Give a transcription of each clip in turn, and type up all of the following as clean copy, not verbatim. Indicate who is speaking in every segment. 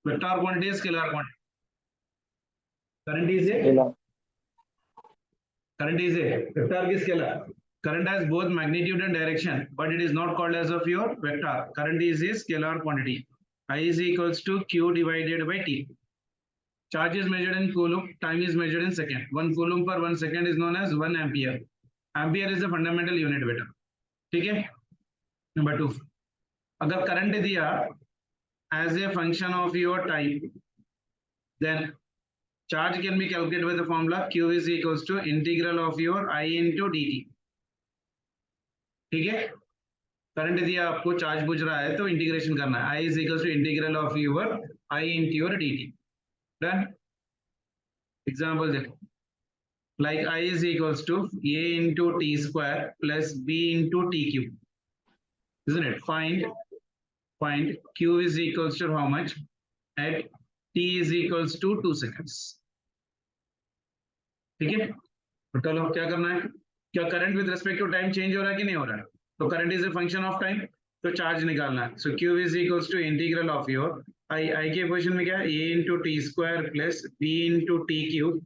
Speaker 1: Vector quantity scalar quantity. Current is a vector की scalar. Current has both magnitude and direction, but it is not called as of your vector. Current is a scalar quantity. I is equals to Q divided by T. Charge is measured in coulomb. Time is measured in second. 1 coulomb per 1 second is known as 1 ampere. Ampere is the fundamental unit बेटा. ठीक है. Number 2. अगर current दिया as a function of your time, then charge can be calculated with the formula Q is equals to integral of your I into dt. ठीक है. Current दिया आपको, charge बुझ रहा है तो इंटीग्रेशन करना है. I is equals to integral of your I into your dt. Done. Example देखो. Like I is equals to a into t square plus b into t cube. Isn't it? Find Q is equals to how much at t is equals to 2 seconds. ठीक है. तो चलो क्या करना है. क्या current with respect to time change हो रहा है कि नहीं हो रहा है. तो current is a function of time, तो चार्ज निकालना है. So Q is equals to integral of your I के इक्वेशन में क्या है, a into t square plus b into T cube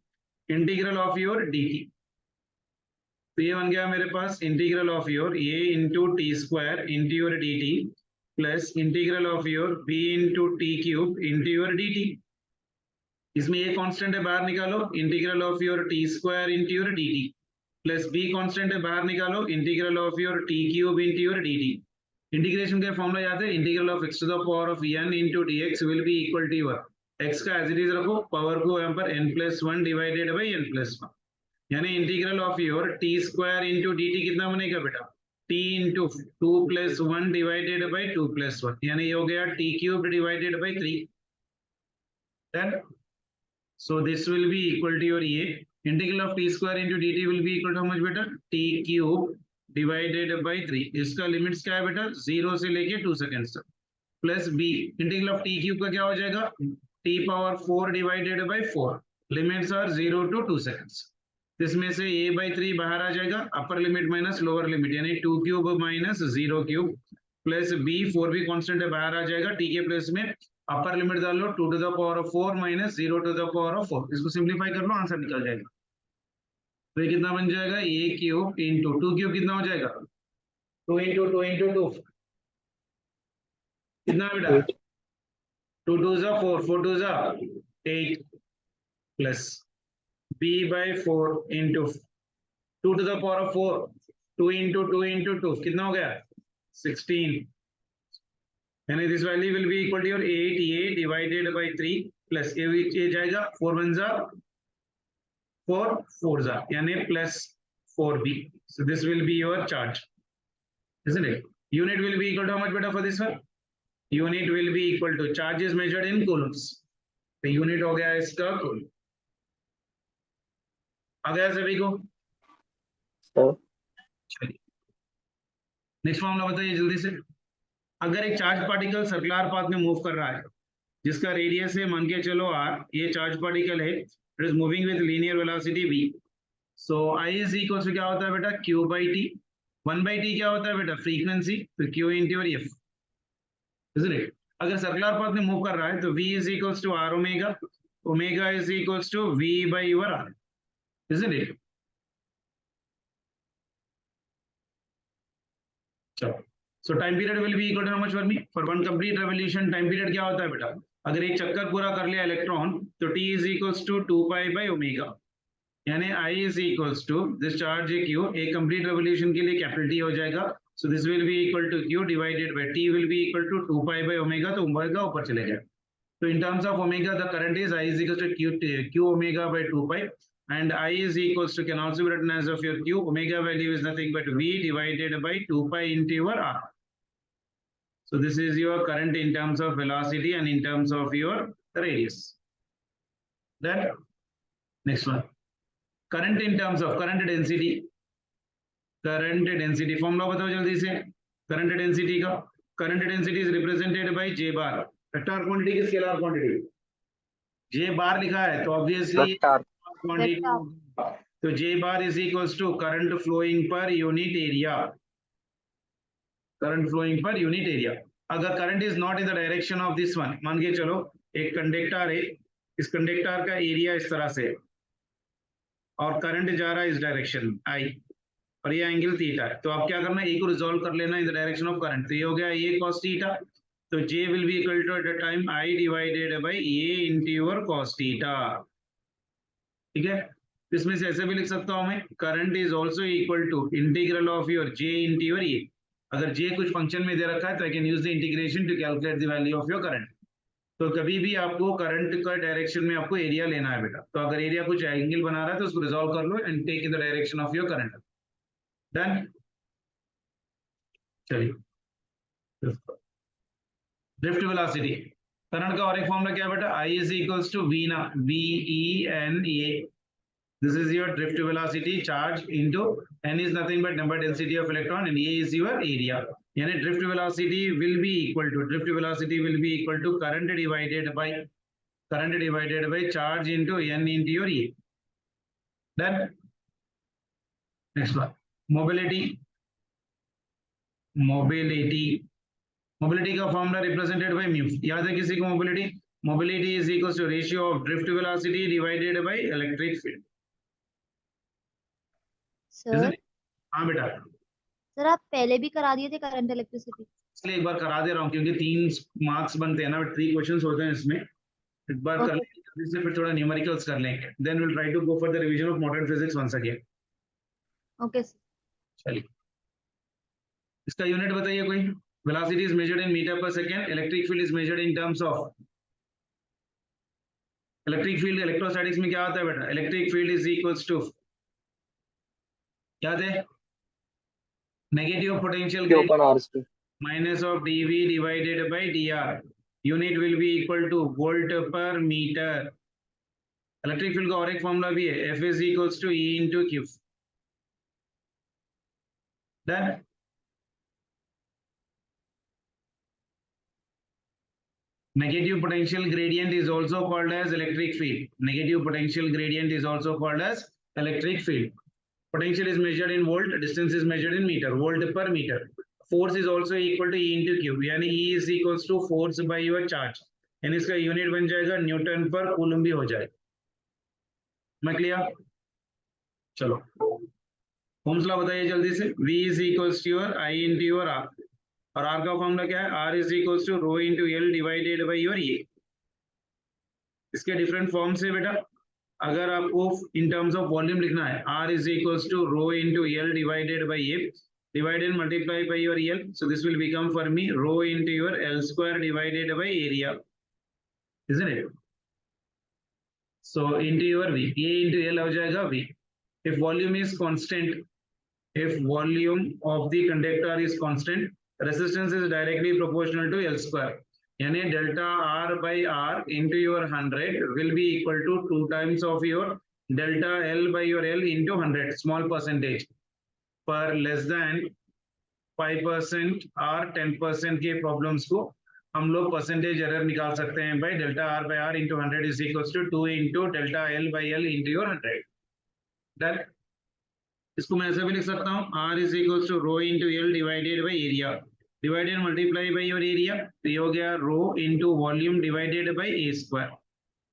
Speaker 1: integral of your dt. तो ये बन गया मेरे पास integral of your a into t square into your dt plus integral of your b into T cube into your dt. इसमें ये constant है, बाहर निकालो. Integral of your T square into your dt plus b constant है, बाहर निकालो. Integral of your T cube into your dt. Integration का formula याद है, integral of x to the power of n into dx will be equal to your x का as it is रखो, power को यहाँ पर n+1 डिवाइडेड बाई n+1. यानी integral of your T square into dt कितना बनेगा बेटा, t into 2+1 divided by 2+1, यानी ये हो गया t cube divided by 3. Then so this will be equal to your a integral of t square into dt will be equal to how much बेटा, t cube divided by 3. इसका limits क्या है बेटा, 0 से लेके 2 सेकेंड्स तक. Plus b integral of t cube का क्या हो जाएगा, t power 4 divided by 4. Limits are 0 to 2 seconds. इसमें से a by 3 बाहर आ जाएगा, upper limit minus lower limit, यानी 2 cube minus 0 cube plus b 4 भी कांस्टेंट है, बाहर आ जाएगा. t के प्लेस में अपर लिमिट डाल लो, 2 to the power of 4 minus 0 to the power of 4. इसको सिंप्लीफाई कर लो, आंसर निकल जाएगा. तो ये कितना बन जाएगा, a क्यूब इंटू 2 क्यूब कितना हो जाएगा, 2 इंटू 2 इंटू 2 कितना बेटा, 2 2 जा 4, 4 2 जा 8 plus b by 4 into 2 to the power of 4, 2 इंटू 2 इंटू 2 कितना हो गया, 16. यानी this value will be equal to your 8a divided by 3 plus ये जाएगा 4 1 जा 4 4 जा, यानी plus 4b. So this will be your charge, isn't it? Unit will be equal to how much beta for this one? Unit will be equal to, charge is measured in coulombs. तो unit हो गया इसका coulomb. आ गया सभी को. चलिए next formula बताइए जल्दी से. अगर एक चार्ज पार्टिकल सर्कुलर पाथ में मूव कर रहा है, जिसका रेडियस है मान के चलो r, ये चार्ज पार्टिकल है, it is moving with linear velocity v. So I is equal to क्या होता है बेटा, q by t. 1 by t क्या होता है बेटा, फ्रीक्वेंसी, तो q into your f, isn't it? अगर सर्कुलर पाथ में मूव कर रहा है तो v is equal to r omega, omega is equal to v by your r, isn't it? चलो, so time period will be equal to how much for me, for one complete revolution time period क्या होता है बेटा, अगर एक चक्कर पूरा कर लिया इलेक्ट्रॉन तो t is equals to 2 pi by omega, यानी I is equals to this charge q, एक कंप्लीट रेवोल्यूशन के लिए कैपिटल T हो जाएगा. So this will be equal to q divided by t will be equal to 2 pi by omega, तो omega ऊपर चले जाए. तो in terms of omega the current is I is equal to q omega by 2 pi, and I is equals to can also be written as of your q, omega value is nothing but v divided by 2 pi into your r. So this is your current in terms of velocity and in terms of your radius. Then next one, current in terms of current density. Current density formula बताओ जल्दी से. current density का, current density is represented by J bar. Vector quantity की scalar quantity, J bar लिखा है तो obviously quantity, तो J bar is equals to current flowing per unit area. Current flowing per unit area. अगर current is not in the direction of this one, मान के चलो एक कंडक्टर है, इस कंडक्टर का एरिया इस तरह से और करंट जा रहा है इस डायरेक्शन आई और ये एंगल थीटा है। तो आप क्या करना है, ए को रिजॉल्व कर लेना in the direction of current. तो ये हो गया ए cos थीटा, तो J will be equal to at the time I divided by A into your cos theta. ठीक है, इसमें से ऐसे भी लिख सकता हूं मैं, current is also equal to integral of your J into your A। अगर J कुछ फंक्शन में दे रखा है तो I can use the integration to calculate the value of your current. तो कभी भी आपको करंट का डायरेक्शन में आपको एरिया लेना है बेटा। तो अगर एरिया कुछ एंगल बना रहा है तो उसको रिजॉल्व कर लो and take in the direction of your current. Done. चलिए, ड्रिफ्ट वेलोसिटी, करंट का और एक फॉर्मूला क्या बेटा, I is equals to V ना, VENA। This is your drift velocity charge into n is nothing but number density of electron and A is your area. यानी drift velocity will be equal to current divided by charge into n into your A. Done. Next one, mobility का formula represented by mu. याद है किसी को mobility is equal to ratio of drift velocity divided by electric field.
Speaker 2: Sir,
Speaker 1: हाँ बेटा,
Speaker 2: sir आप पहले भी करा दिए थे करंट इलेक्ट्रिसिटी।
Speaker 1: इसलिए एक बार करा दे रहा हूँ क्योंकि 3 मार्क्स बनते हैं ना, 3 क्वेश्चंस होते हैं इसमें। एक बार कर लेंगे जल्दी से, फिर थोड़ा न्यूमेरिकल्स कर लेंगे, then will try to go for the revision of modern physics once again.
Speaker 2: Okay sir.
Speaker 1: चलिए, इसका यूनिट बताइए कोई। Velocity is measured in metre per second, electric field is measured in terms of, electric field electrostatics में क्या होता है बेटा, electric field is equals to, याद है, negative potential gradient minus of dV divided by dr, unit will be equal to volt per meter। Electric field का और एक फॉर्मूला भी है, F is equals to E into Q। Done. Negative potential gradient is also called as electric field. Negative potential gradient is also called as electric field. Potential is measured in volt, distance is measured in meter, volt per meter। Force is also equal to E into Q, यानी E is equals to force by your charge, यानी इसका unit बन जाएगा Newton पर coulomb भी हो जाएगा। मैं क्लियर? चलो, ओम्स लॉ बताइए जल्दी से। V is equals to your I into your R, और R का फॉर्मूला क्या है, R is equals to rho into L divided by your A। इसके डिफरेंट फॉर्म से बेटा, अगर आपको इन टर्म्स ऑफ वॉल्यूम लिखना है, R is equals to rho into L divided by A, divide and multiply by your L, so this will become for me rho into your L square divided by area, isn't it? So into your V, A into L हो जाएगा V। If volume is constant, if volume of the conductor is constant, resistance is directly proportional to L square, यानी delta R by R into your 100 will be equal to 2 times of your delta L by your L into 100 small percentage पर less than 5% और 10% के problems को हम लोग percentage error निकाल सकते हैं by delta R by R into 100 is equals to 2 into delta l by l into your 100। Done. इसको मैं ऐसे भी लिख सकता हूँ, R is equals to rho into l divided by area, divided multiply by your area, तो ये हो गया rho into volume divided by a square,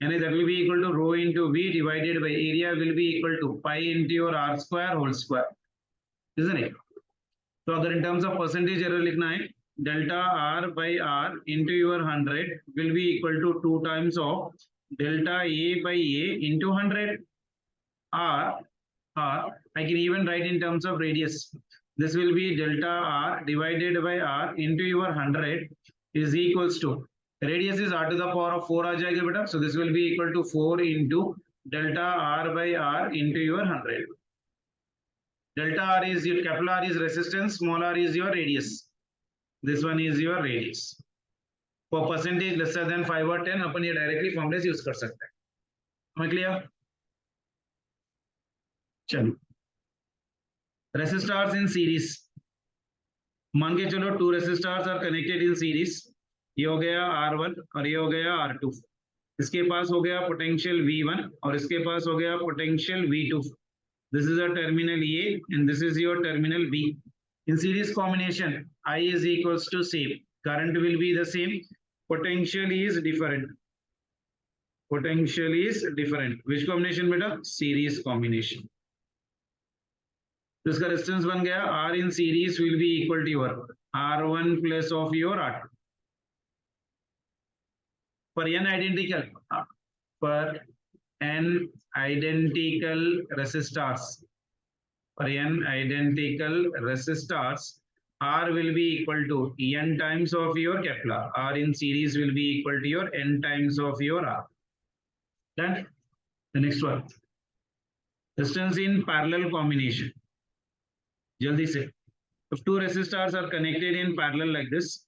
Speaker 1: यानी that will be equal to rho into V divided by area will be equal to pi into your r square whole square, isn't it? तो अगर in terms of percentage error लिखना है, delta r by r into your 100 will be equal to 2 times of delta a by a into 100 r, I can even write in terms of radius. This will be delta r divided by r into your 100 is equals to, radius is r to the power of 4 आ जाएगा बेटा, so this will be equal to 4 into delta r by r into your 100। Delta R is your, capital R is resistance, small r is your radius. This one is your radius. For percentage lesser than 5 or 10 अपन ये directly formulas use कर सकते हैं। Am I clear? चलो, resistors in series, मान के चलो 2 resistors are connected in series, ये हो गया R1 और ये हो गया R2, इसके पास हो गया potential V1 और इसके पास हो गया potential V2। This is a terminal A and this is your terminal B. In series combination, I is equals to same, current will be the same, potential is different, Potential is different. Which combination beta? Series combination. तो इसका resistance बन गया R in series will be equal to your R1 plus of your R2. For n identical resistors, for n identical resistors, R will be equal to n times of your Kepler. R in series will be equal to your n times of your R. Done. The next one. Resistance in parallel combination. Jaldi se. If two resistors are connected in parallel like this,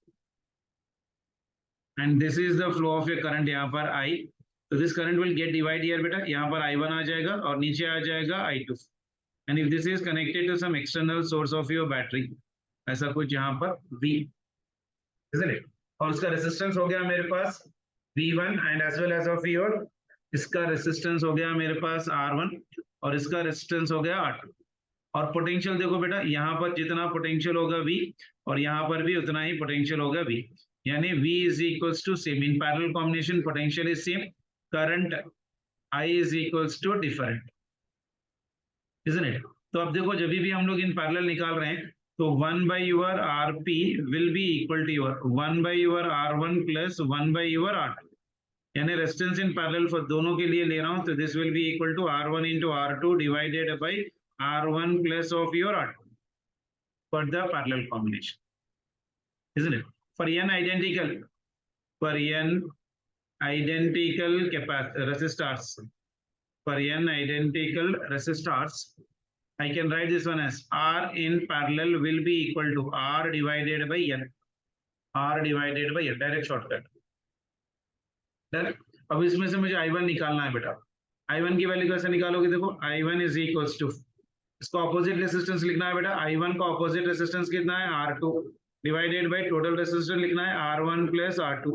Speaker 1: and this is the flow of a current यहाँ पर I, so this current will get divided here बेटा, यहाँ पर I1 आ जाएगा और नीचे आ जाएगा I2. And if this is connected to some external source of your battery, ऐसा कुछ यहाँ पर V, isn't it? और उसका resistance हो गया मेरे पास V1 and as well as of your, इसका resistance हो गया मेरे पास R1 और इसका resistance हो गया R2. और पोटेंशियल देखो बेटा, यहाँ पर जितना पोटेंशियल होगा V और यहाँ पर भी उतना ही पोटेंशियल होगा V, यानी V is equals to same. In parallel combination potential is same, current I is equals to different, isn't it? तो अब देखो जब भी हम लोग इन पैरेलल निकाल रहे हैं तो 1 by your Rp will be equal to your 1 by your R1 plus 1 by your R2, यानी रेजिस्टेंस इन पैरेलल फॉर दोनों के लिए ले रहा हूं तो this will be equal to R1 into R2 divided by R1 plus of your R2 for the parallel combination, isn't it? For n identical resistors, for n identical resistors, I can write this one as R in parallel will be equal to R divided by n. R divided by n, direct shortcut. Then, अब इसमें से मुझे I1 निकालना है बेटा. I1 की value कैसे निकालोगे? देखो I1 is equals to, इसको ऑपोजिट रेजिस्टेंस लिखना है बेटा. I1 का ऑपोजिट रेजिस्टेंस कितना है? R2 divided by total resistance लिखना है R1 plus R2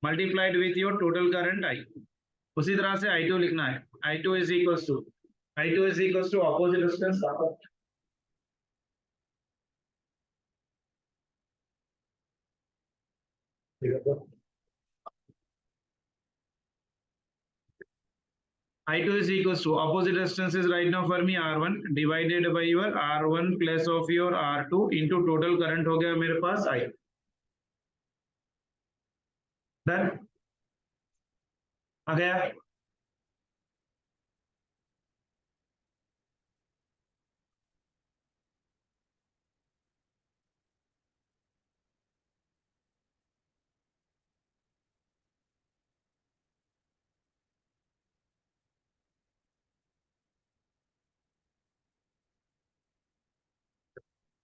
Speaker 1: multiplied with your total current I. उसी तरह से I2 लिखना है. I2 is equals to opposite resistance I2 is equals to opposite resistance is right now for me R1 divided by your R1 plus of your R2 into total current हो गया मेरे पास I. Done. आ गया.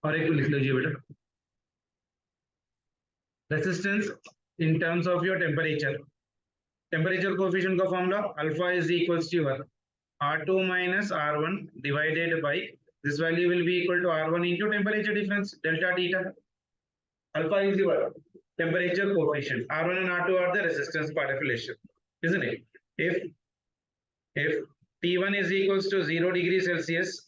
Speaker 1: और एक लिख लीजिए बेटा. Resistance in terms of your temperature. Temperature coefficient का formula alpha is equals to R2 minus R1 divided by, this value will be equal to R1 into temperature difference delta theta. Alpha is your temperature coefficient. R1 and R2 are the resistance part of relation, isn't it? If T1 is equals to 0 degrees Celsius,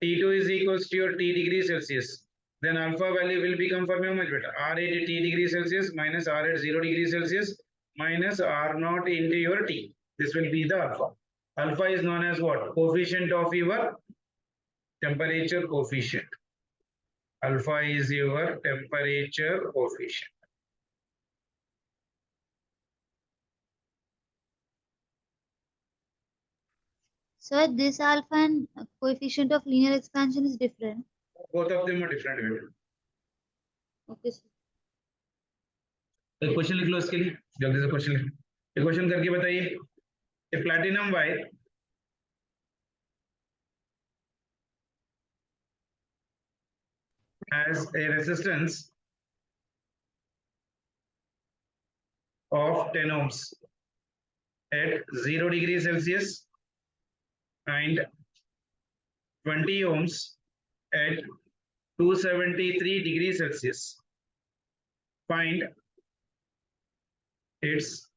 Speaker 1: T2 is equals to your T degrees Celsius, then alpha value will become for me how much better? R at T degrees Celsius minus R at 0 degrees Celsius minus R0 into your T. This will be the alpha. Alpha is known as what? Coefficient of your temperature coefficient. Alpha is your temperature coefficient.
Speaker 2: Sir, this alpha and coefficient of linear expansion is different.
Speaker 1: Both of them are different.
Speaker 2: Okay, sir.
Speaker 1: एक question लिख लो इसके लिए, जल्दी से question लिख. एक question करके बताइए. A platinum wire has a resistance of 10 ohms at 0 degrees Celsius and 20 ohms at 273 degrees Celsius. Find its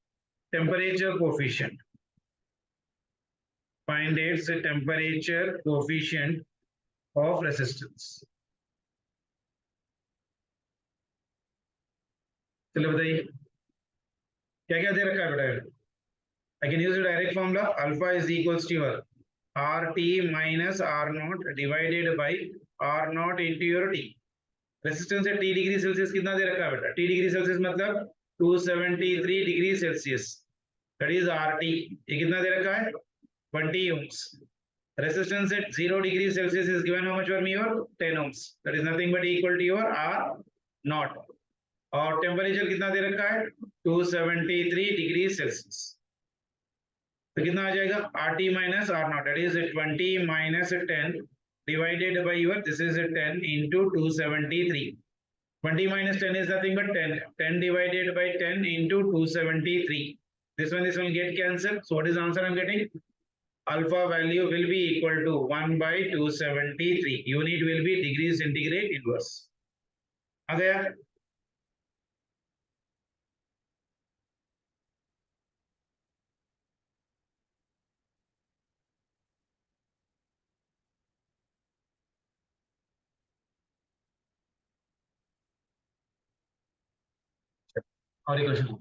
Speaker 1: temperature coefficient. Find its temperature coefficient of resistance. चलो बताइए क्या क्या दे रखा है बेटा. I can use the direct formula. Alpha is equals to your RT minus R naught divided by R naught into your T. Resistance है T degree Celsius कितना दे रखा है बेटा? T डिग्री सेल्सियस मतलब 273 degree Celsius. That is RT. ये कितना दे रखा है? 20 ohms. Resistance at 0 degree Celsius is given how much for me? Your 10 ohms. That is nothing but equal to your R naught. और टेम्परेचर कितना दे रखा है? 273 degree Celsius. तो कितना आ जाएगा? RT minus R naught. That is 20 minus 10 divided by your, this is 10 into 273. 20 minus 10 is nothing but 10. 10 divided by 10 into 273. This one get cancelled. So what is the answer I'm getting? Alpha value will be equal to 1 by 273. Unit will be degree centigrade inverse. आ गया? और एक question.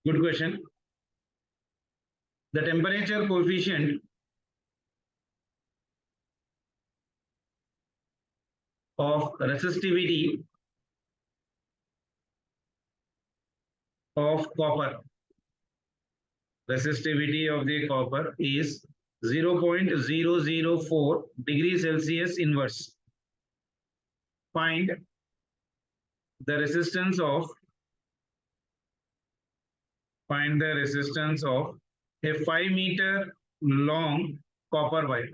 Speaker 1: Good question. The temperature coefficient of resistivity of copper. Resistivity of the copper is 0.004 degree Celsius inverse. Find the resistance of a 5-meter long copper wire.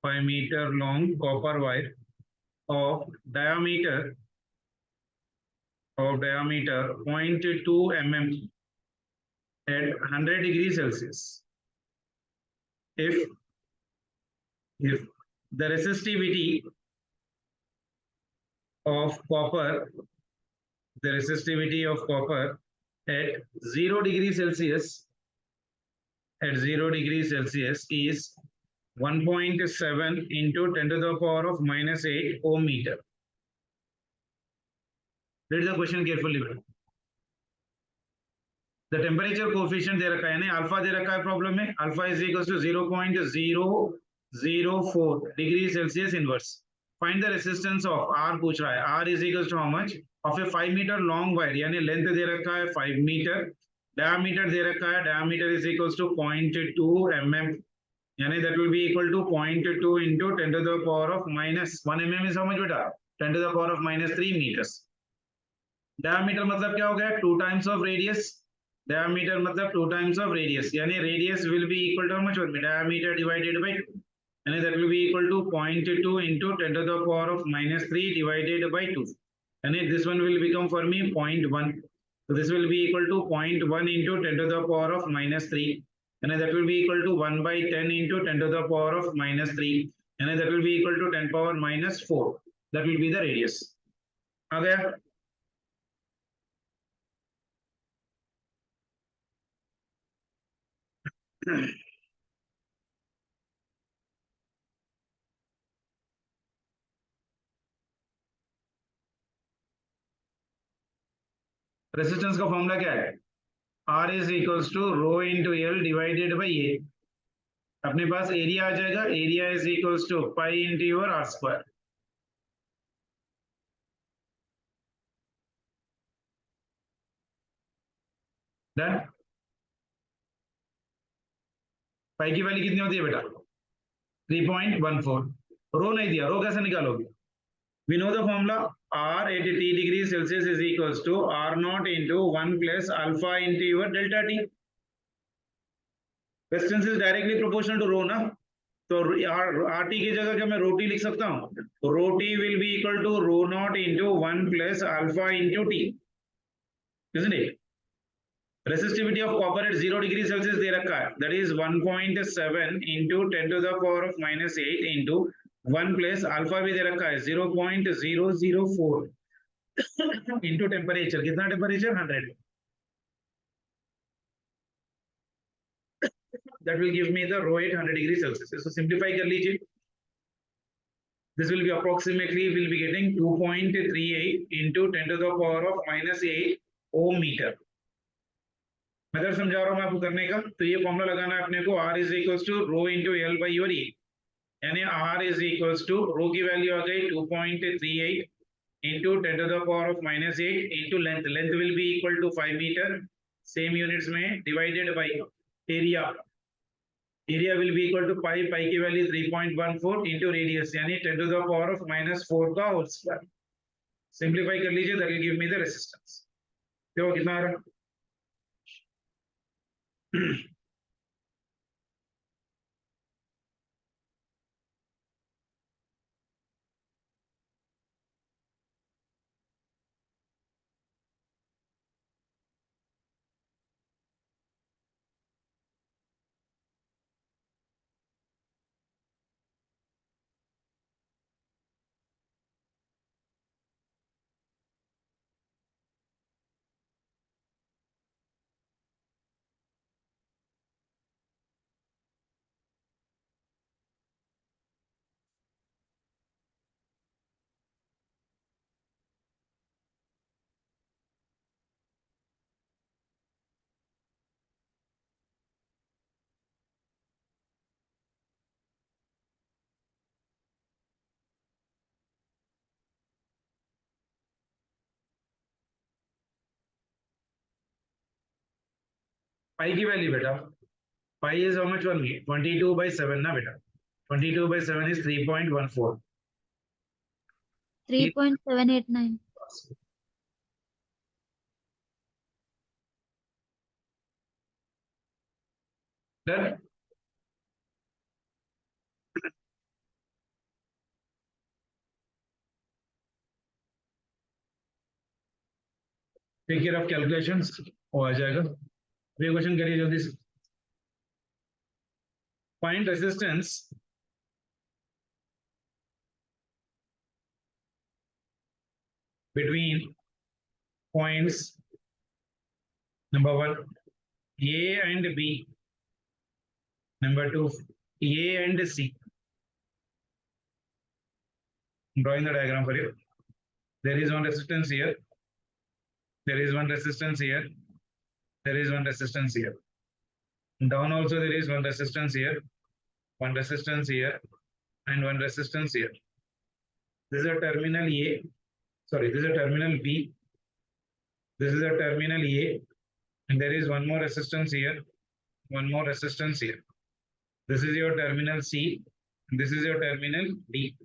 Speaker 1: 5-meter long copper wire of diameter 0.2 mm at 100 degrees Celsius. If the resistivity of copper at 0 degree Celsius is 1.7 into 10 to the power of minus 8 ohm meter. Read the question carefully. The temperature coefficient दे रखा है यानी alpha दे रखा है problem में. Alpha is equals to 0.004 degree Celsius inverse. Find the resistance of R पूछ रहा है. R is equals to how much? Of a 5-meter long wire यानी लेंथ दे रखा है 5 मीटर. Diameter दे रखा है. Diameter is equals to 0.2 mm. यानी that will be equal to 0.2 into 10 to the power of minus 1 mm is how much बेटा? 10 to the power of minus 3 meters. Diameter मतलब क्या हो गया? 2 times of radius. Diameter मतलब 2 times of radius. यानी radius will be equal to how much? Diameter divided by 2. यानी that will be equal to 0.2 into 10 to the power of minus 3 divided by 2. यानी this one will become for me 0.1. So this will be equal to 0.1 into 10 to the power of minus 3. And that will be equal to 1 by 10 into 10 to the power of minus 3. And that will be equal to 10 power minus 4. That will be the radius. आ गया? Resistance का formula क्या है? R is equals to rho into L divided by A. अपने पास area आ जाएगा. Area is equals to pi into your R square. Done? पाई की value कितनी होती है बेटा? 3.14. रो नहीं दिया. रो कैसे निकालोगे? We know the formula. R at T degrees Celsius is equals to R naught into 1 plus alpha into your delta T. Resistance is directly proportional to rho ना. तो RT की जगह क्या मैं rho T लिख सकता हूँ? Rho T will be equal to rho naught into 1 plus alpha into T. Isn't it? Resistivity of copper at 0 degrees Celsius दे रखा है. That is 1.7 into 10 to the power of minus 8 into 1 plus alpha भी दे रखा है 0.004 into temperature. कितना temperature? 100. that will give me the rho at 100 degrees Celsius. So simplify कर लीजिए. This will be approximately, we'll be getting 2.38 into 10 to the power of -8 ohm meter. Method समझा रहा हूं मैं आपको करने का. तो ये फॉर्मूला लगाना है अपने को, R is equals to rho into L by your E. यानी R is equals to rho की वैल्यू आ गई 2.38 into 10 to the power of -8 into length. Length will be equal to 5 meter. Same units में divided by area. Area will be equal to pi. Pi की value 3.14 into radius यानी 10 to the power of -4 का whole square. Simplify कर लीजिए, that will give me the resistance. देखो कितना आ रहा है. पाई की वैल्यू बेटा, पाई is how much only 22/7 ना बेटा. 22/7 is 3.14.
Speaker 2: 3.789.
Speaker 1: Done. Take care of calculations. वो आ जाएगा. ये क्वेश्चन करिए जल्दी से. Find resistance between points number 1 A and B, number 2 A and C. I'm drawing the diagram for you. There is one resistance here, there is one resistance here, there is one resistance here. Down also there is one resistance here, one resistance here, and one resistance here. This is a terminal A, sorry, this is a terminal B, this is a terminal A, and there is one more resistance here, one more resistance here. This is your terminal C, this is your terminal D.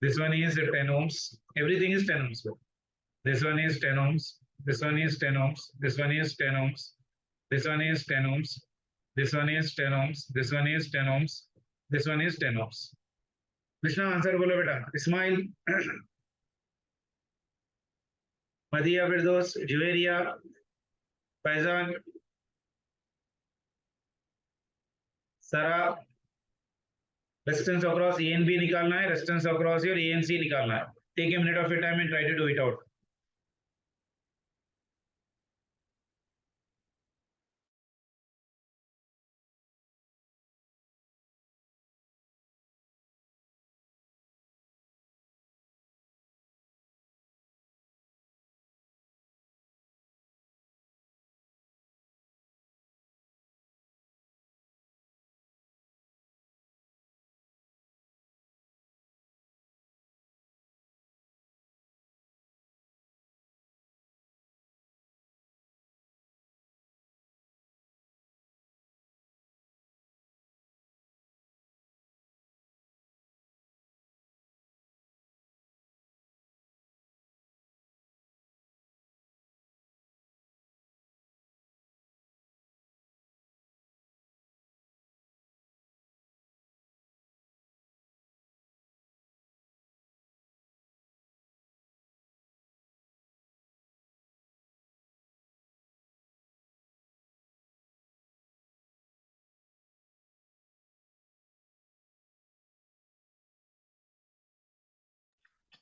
Speaker 1: This one is 10 ohms, everything is 10 ohms. This one is 10 ohms, this one is 10 ohms, this one is 10 ohms, this one is 10 ohms, this one is 10 ohms, this one is 10 ohms, this one is 10 ohms. Krishna answer बोलो बेटा. Ismail, Madiya Firdaus, Juwairiya, Faizan, Sara. Resistance across A and B निकालना है, resistance across your A and C निकालना है. Take a minute of your time and try to do it out.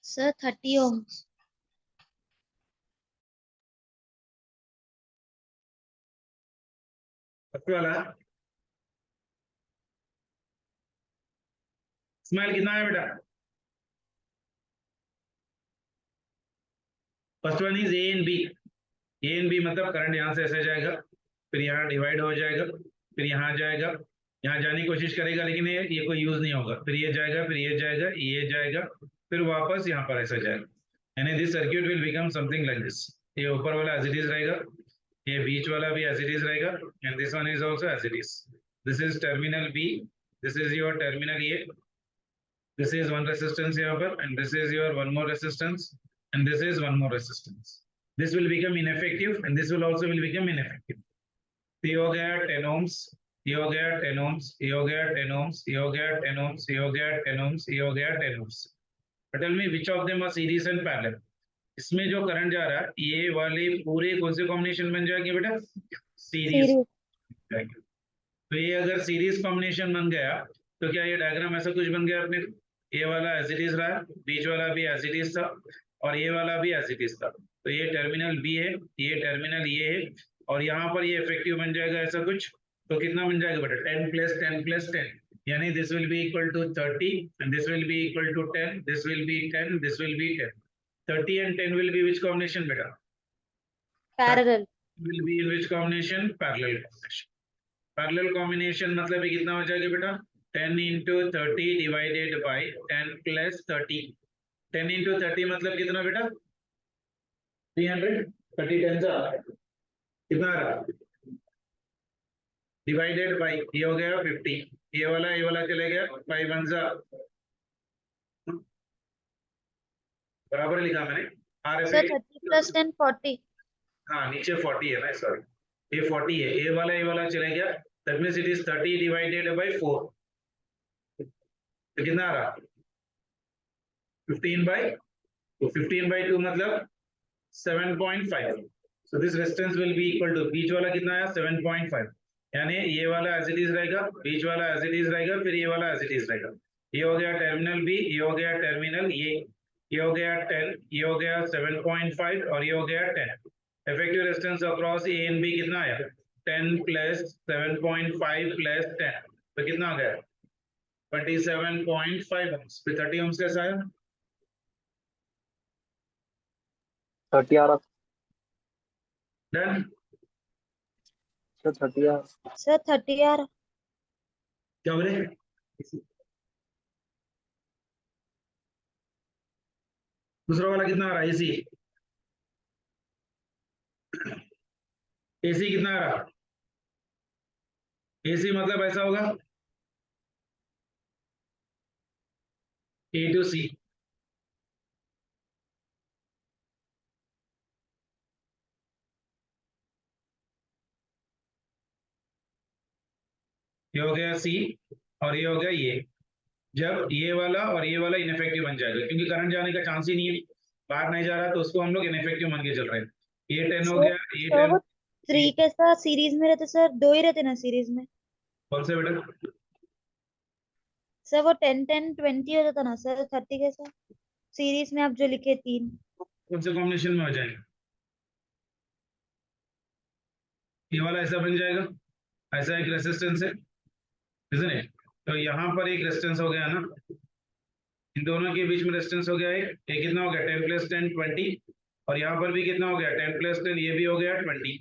Speaker 2: Sir, 30 ohms.
Speaker 1: सबसे वाला smile कितना है बेटा? First one is A and B. A and B मतलब करंट यहाँ से ऐसे जाएगा, फिर यहाँ डिवाइड हो जाएगा, फिर यहाँ जाएगा, यहाँ जाने की कोशिश करेगा लेकिन ये कोई यूज नहीं होगा, फिर ये जाएगा, फिर ये जाएगा, ये जाएगा, फिर वापस यहाँ पर ऐसे जाएगा। यानी this circuit will become something like this. ये ऊपर वाला एज इट इज रहेगा, ये बीच वाला भी एज इट इज रहेगा, and this one is also as it is. This is terminal B, this is your terminal A, this is one resistance here, and this is your one more resistance, and this is one more resistance. This will become ineffective, and this will also will become ineffective. ये हो गया 10 ohms, ये हो गया 10 ohms, ये हो गया 10 ohms, ये हो गया 10 ohms, ये हो गया 10 ohms, ये हो गया 10 ohms. But tell me which of them are series and parallel? इसमें जो करंट जा रहा है ये वाले पूरे कौन से कॉम्बिनेशन बन जाएंगे बेटा? सीरीज। तो ये अगर सीरीज कॉम्बिनेशन बन गया तो क्या ये डायग्राम ऐसा कुछ बन गया अपने? ये वाला एज इट इज रहा, बीच वाला भी एज इट इज था, और ये वाला भी एज इट इज था। तो ये टर्मिनल बी है, ये टर्मिनल ये है, और यहाँ पर ये इफेक्टिव बन जाएगा ऐसा कुछ। तो कितना बन जाएगा बेटा? 10 प्लस 10 प्लस 10, यानी this will be equal to 30, and this will be equal to 10, this will be 10, this will be 10. 30 and 10 will be which combination beta?
Speaker 2: Parallel.
Speaker 1: Will be in which combination? Parallel combination. Parallel combination मतलब ये कितना हो जाएगा बेटा? 10 into 30 divided by 10 plus 30. 10 into 30 मतलब कितना बेटा? 300. 30 10 जा कितना आ रहा? Divided by ये हो गया 50. ये वाला चले गया 5 1 जा बराबर लिखा मैंने।
Speaker 2: Sir, 30 plus 10, 40.
Speaker 1: हाँ नीचे 40 है ना, सॉरी ये 40 है, ये वाला चले गया, that means it is 30 divided by 4, तो कितना आ रहा? 15 बाय, तो 15 बाय 2 मतलब 7.5. So this resistance will be equal to, बीच वाला कितना आया? 7.5, यानी ये वाला एज इट इज रहेगा, बीच वाला एज इट इज रहेगा, फिर ये वाला एज इट इज रहेगा। ये हो गया टर्मिनल बी, ये हो गया टर्मिनल ये हो गया 10, ये हो गया 7.5, और ये हो गया 10। Effective resistance across A and B कितना आया? 10 प्लस 7.5 प्लस 10, तो कितना आ गया? 27.5 ohms। फिर 30 ohms कैसा आया?
Speaker 3: 30 आ रहा
Speaker 1: डन।
Speaker 3: सर, 30 आ रहा।
Speaker 2: Sir, 30 are.
Speaker 1: क्या बोले? दूसरा वाला कितना आ रहा है? एसी, एसी कितना आ रहा? एसी मतलब ऐसा होगा ए टू सी, ये हो गया सी, और ये हो गया ये। जब ये वाला और ये वाला इनफेक्टिव बन जाएगा क्योंकि करंट जाने का चांस ही नहीं है, बाहर नहीं जा रहा, तो उसको हम लोग इनफेक्टिव मान के चल रहे हैं। ये 10 हो गया, ये 10
Speaker 2: वो 3 के साथ सीरीज में रहते सर, 2 ही रहते ना सीरीज में।
Speaker 1: कौन से बेटा?
Speaker 2: सर वो 10 10 20 हो जाता ना सर, 30 के साथ सीरीज में आप जो लिखे 3।
Speaker 1: कौन से कॉम्बिनेशन में हो जाएंगे? ये वाला ऐसा बन जाएगा, ऐसा एक रेसिस्टेंस है, isn't it? तो यहाँ पर एक रेजिस्टेंस हो गया ना, इन दोनों के बीच में रेजिस्टेंस हो गया है, ये कितना हो गया? 10 प्लस 10 20, और यहाँ पर भी कितना हो गया? 10 प्लस 10, ये भी हो गया 20,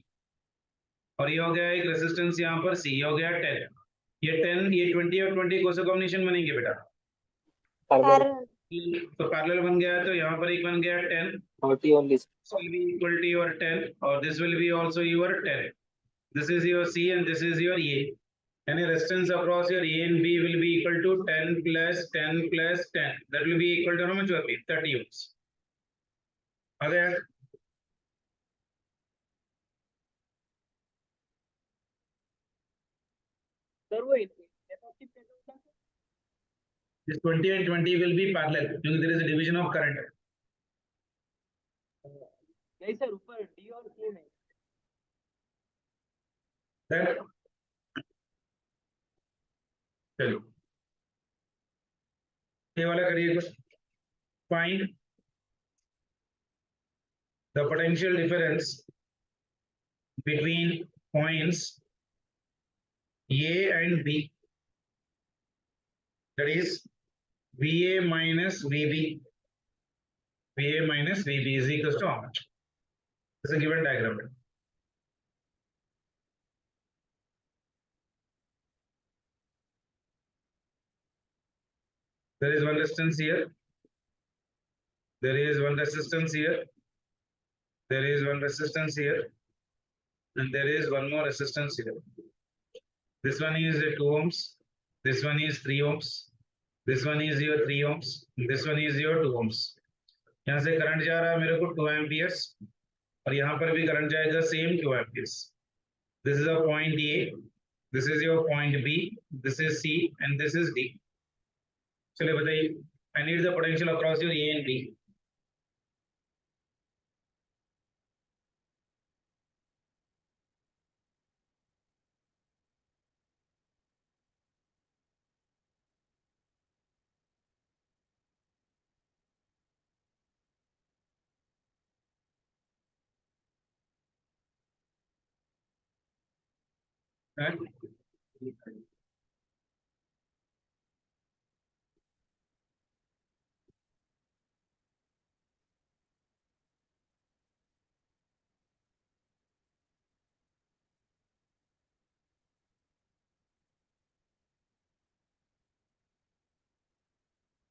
Speaker 1: और ये हो गया एक रेजिस्टेंस यहाँ पर सी, हो गया 10। ये 10, ये 20 और 20 कौन सा कॉम्बिनेशन बनेंगे बेटा?
Speaker 2: पैरेलल।
Speaker 1: तो पैरेलल बन गया, तो यहाँ पर एक बन गया 10,
Speaker 3: 30 only.
Speaker 1: this will be equal to your 10, और this will be also your 10. This is your C and this is your A. And resistance across your A and B will be equal to 10 plus 10 plus 10. That will be equal to how much? 30 ohms. आ गया? This 20 and 20 will be parallel because there is a division of current.
Speaker 3: नहीं sir, ऊपर D और सी में।
Speaker 1: Right? चलो ये वाला करिए, find the potential difference between points A and B, that is VA minus VB. VA minus VB is equals to how much? This is a given diagram. There is one resistance here. There is one resistance here. There is one resistance here. And there is one more resistance here. This one is 2 ohms. This one is 3 ohms. This one is your 3 ohms. This one is your 2 ohms. यहाँ से current जा रहा है मेरे को 2 amperes और यहाँ पर भी करंट जाएगा same 2 amperes. This is a point A. This is your point B. This is C and this is D. चलिए बताइए. I need the potential across your A and B.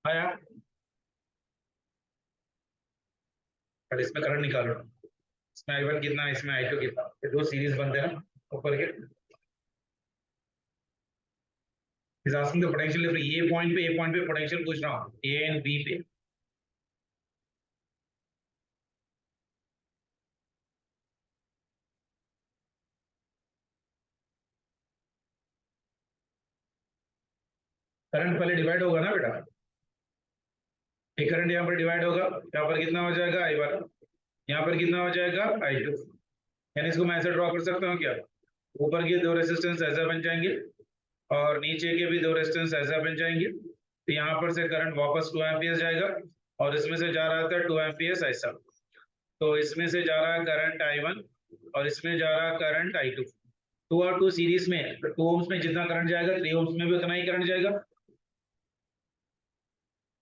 Speaker 1: आया और इसमें करंट निकालो. इसमें I1 कितना, इसमें I2 कितना, ये दो सीरीज बनते हैं ऊपर के. इस आस्किंग द पोटेंशियल ये पॉइंट पे पोटेंशियल पूछ रहा हूँ A एंड B पे. करंट पहले डिवाइड होगा ना बेटा. एक करंट यहाँ पर डिवाइड होगा, यहाँ पर कितना हो जाएगा I1, यहाँ पर कितना हो जाएगा I2. यानी इसको मैं ऐसे ड्रॉ कर सकता हूँ क्या, ऊपर के दो रेजिस्टेंस ऐसा बन जाएंगे और नीचे के भी दो रेजिस्टेंस ऐसा बन जाएंगे. तो यहाँ पर से करंट वापस 2 एम्पियर जाएगा और इसमें से जा रहा था 2 एम्पियर ऐसा. तो इसमें से जा रहा है करंट I1 और इसमें जा रहा है करंट I2. 2 और 2 सीरीज में, तो 2 ohms में जितना करंट जाएगा 3 ohms में भी उतना ही करंट जाएगा.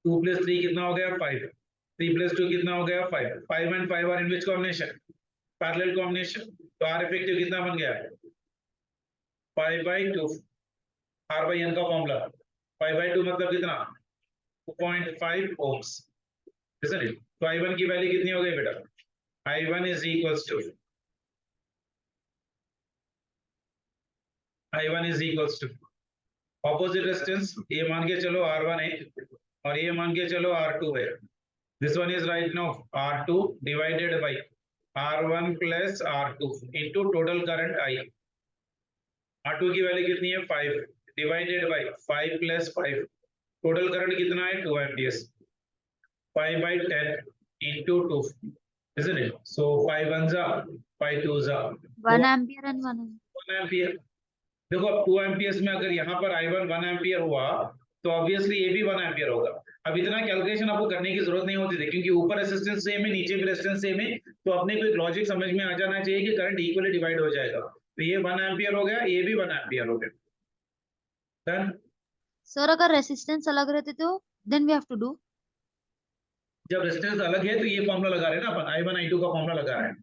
Speaker 1: 2 + 3 कितना हो गया 5. 3 + 2 कितना हो गया 5. 5 and 5 are in which combination? Parallel combination. तो R effective कितना बन गया 5/2. R by N का फॉर्मूला 5/2 मतलब कितना 2.5 ohms, isn't it? तो I1 की वैल्यू कितनी हो गई बेटा, I1 is equals to opposite resistance ये मान के चलो R1 है और ये मान के चलो R2 है. This one is right now R2 divided by R1 plus R2 into total current I. R2 की वैल्यू कितनी है 5 डिवाइडेड बाय 5 + 5. टोटल करंट कितना है 2 amperes. 5/10 into 2, isn't it? So 5 ones are 5 twos are
Speaker 2: 1 ampere and 1 ampere.
Speaker 1: 1 ampere. देखो अब 2 amperes में अगर यहाँ पर I1 1 ampere हुआ तो ऑब्वियसली ये भी 1 ampere होगा. अब इतना कैलकुलेशन आपको करने की जरूरत नहीं होती थी क्योंकि ऊपर रेजिस्टेंस सेम है नीचे भी रेजिस्टेंस सेम है. तो अपने को एक लॉजिक समझ में आ जाना चाहिए कि करंट इक्वली डिवाइड हो जाएगा. तो ये 1 ampere हो गया, ये भी 1 ampere हो गया. डन.
Speaker 2: सर अगर रेसिस्टेंस अलग रहते तो then we have to do.
Speaker 1: जब रेजिस्टेंस अलग है तो ये फॉर्मूला लगा रहे हैं ना अपन, I1 I2 का फॉर्मूला लगा रहे हैं.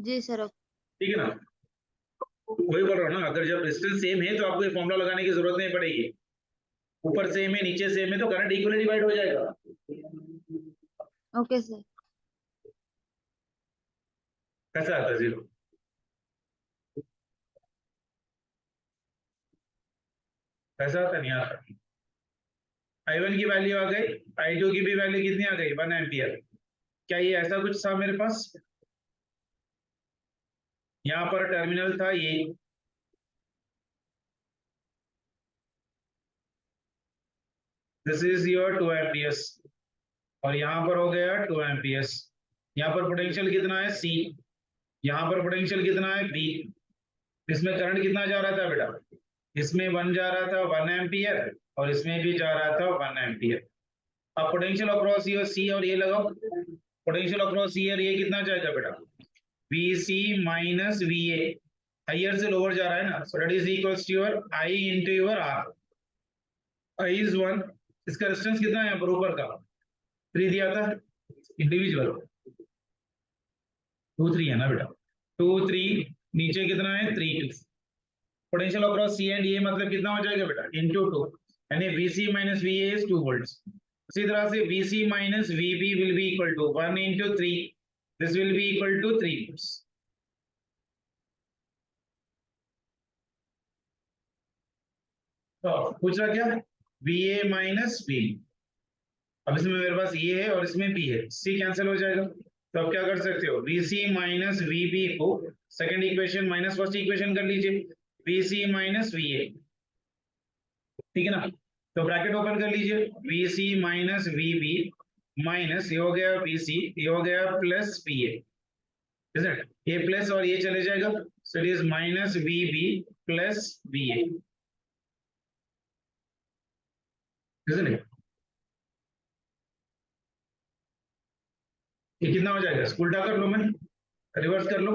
Speaker 2: जी सर.
Speaker 1: ठीक है ना, वही बोल रहा हूँ ना, अगर जब रेजिस्टेंस सेम है तो आपको ये फॉर्मूला लगाने की जरूरत नहीं पड़ेगी. ऊपर सेम है नीचे सेम है तो करंट इक्वली डिवाइड हो जाएगा.
Speaker 2: Okay sir.
Speaker 1: कैसा आता है 0? कैसा आता नहीं आता. I1 की वैल्यू आ गई, I2 की भी वैल्यू कितनी आ गई 1 एम्पियर. क्या ये ऐसा कुछ था मेरे पास, यहाँ पर टर्मिनल था ये, दिस इज योर 2 amperes और यहाँ पर हो गया 2 amperes. यहाँ पर पोटेंशियल कितना है C, यहाँ पर पोटेंशियल कितना है B. इसमें करंट कितना जा रहा था बेटा, इसमें 1 जा रहा था 1 एम्पियर और इसमें भी जा रहा था 1 एम्पियर. अब पोटेंशियल अक्रॉस ये C और ये लगाओ. पोटेंशियल अक्रॉस ये और ये कितना जाएगा बेटा, VC माइनस VA. हायर से लोअर जा रहा है ना, so that is equals to your I into your R. I is 1, इसका रेजिस्टेंस कितना है यहाँ पर ऊपर का 3 दिया था इंडिविजुअल 2 3 है ना बेटा 2 3 नीचे कितना है 3 2 potential across C and A मतलब कितना हो जाएगा बेटा इनटू 2 यानी VC minus VA is 2 volts उसी तरह से VC minus VB will be equal to 1 into 3 this will be equal to 3 volts तो पूछ रहा क्या VA माइनस VB अब इसमें मेरे पास ये है और इसमें B है C कैंसिल हो जाएगा तो अब क्या कर सकते हो VC माइनस VB को second equation minus first equation कर लीजिए VC माइनस VA ठीक है ना तो ब्रैकेट ओपन कर लीजिए VC माइनस VB माइनस ये हो गया VC ये हो गया प्लस VA ये प्लस और ये चले जाएगा so it is minus VB plus VA isn't it? ये कितना हो जाएगा उल्टा कर लो मैं रिवर्स कर लो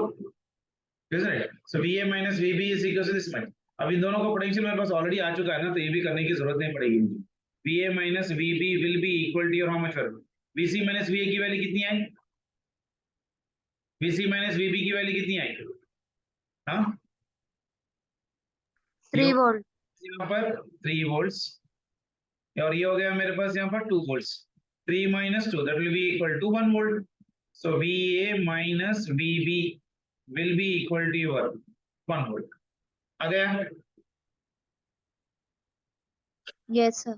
Speaker 1: isn't it? So VA minus VB is equal to this much. अब इन दोनों को पोटेंशियल मेरे पास ऑलरेडी आ चुका है ना तो ये भी करने की जरूरत नहीं पड़ेगी मुझे VA minus VB will be equal to your how much वर्ग VC minus VA की वैल्यू कितनी आई VC minus VB की वैल्यू कितनी आई हाँ
Speaker 2: 3 volt.
Speaker 1: यहाँ पर 3 volts और ये हो गया मेरे पास यहाँ पर 2 volts 3 minus 2 that will be equal to 1 volt so VA minus VB will be equal to your 1 volt आ गया
Speaker 2: Yes, sir.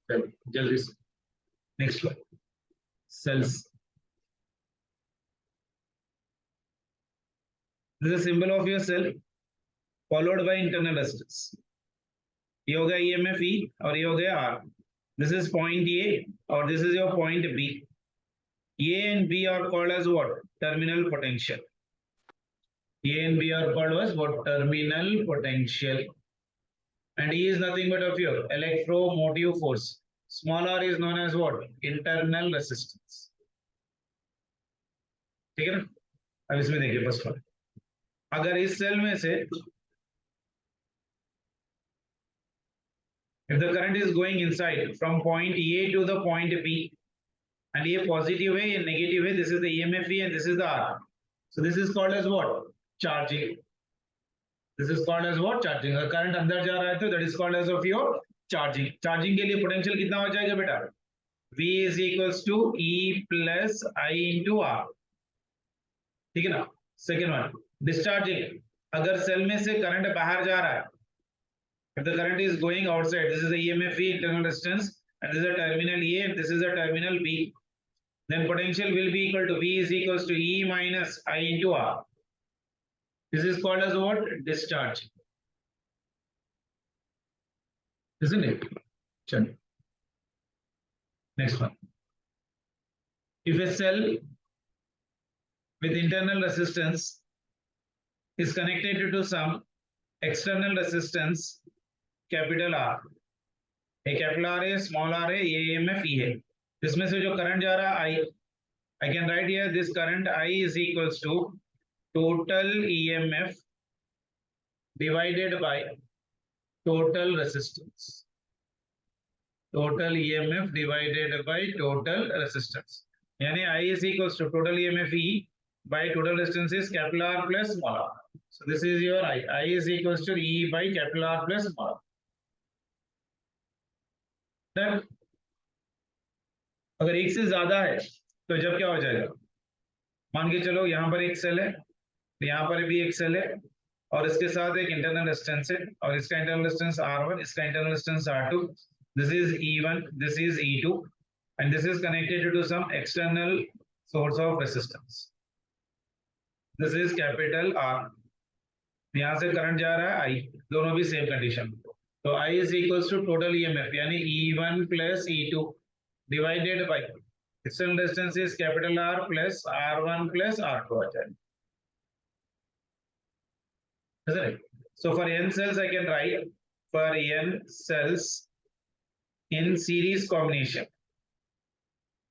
Speaker 1: चलो जल्दी से next one cells this is symbol of your cell followed by internal resistance ये हो गया EMF E और ये हो गया R this is point A और this is your point B A and B are called as what terminal potential A and B are called as what terminal potential and E is nothing but of your electromotive force small r is known as what internal resistance ठीक है ना अब इसमें देखिए first one अगर इस cell में से if the current is going inside from point A to the point B and ये positive है ये negative है this is the EMF E and this is the R so this is called as what charging this is called as what charging अगर current अंदर जा रहा है तो that is called as of your charging charging के लिए potential कितना हो जाएगा बेटा V is equals to E plus I into R ठीक है ना सेकेंड वन डिस्चार्जिंग अगर सेल में से करंट बाहर जा रहा है if the current is going outside this is the EMF E internal resistance and this is a terminal A and this is a terminal B then potential will be equal to V is equals to E minus I into R this is called as what discharge isn't it Chalo. Next one if a cell with internal resistance is connected to some external resistance capital R a capital R है small r है ये EMF E है इसमें से जो current जा रहा है I can write here this current I is equals to total EMF divided by total resistance total EMF divided by total resistance यानी I is equals to total EMF E by total resistance is capital R plus small r so this is your I is equals to E by capital R plus small r then अगर एक से ज्यादा है तो जब क्या हो जाएगा मान के चलो यहाँ पर एक सेल है यहाँ पर भी एक सेल है और इसके साथ एक इंटरनल रेजिस्टेंस है और इसका इंटरनल रेजिस्टेंस R1 इसका internal resistance R2 this is E1 this is E2 and this is connected to some external source of resistance this is capital R यहाँ से करंट जा रहा है I दोनों भी सेम कंडीशन तो I is equals to total EMF यानी E1 plus E2 divided by external resistance is capital R plus R1 plus R2 आ जाएगा isn't it so for n cells I can write for n cells in series combination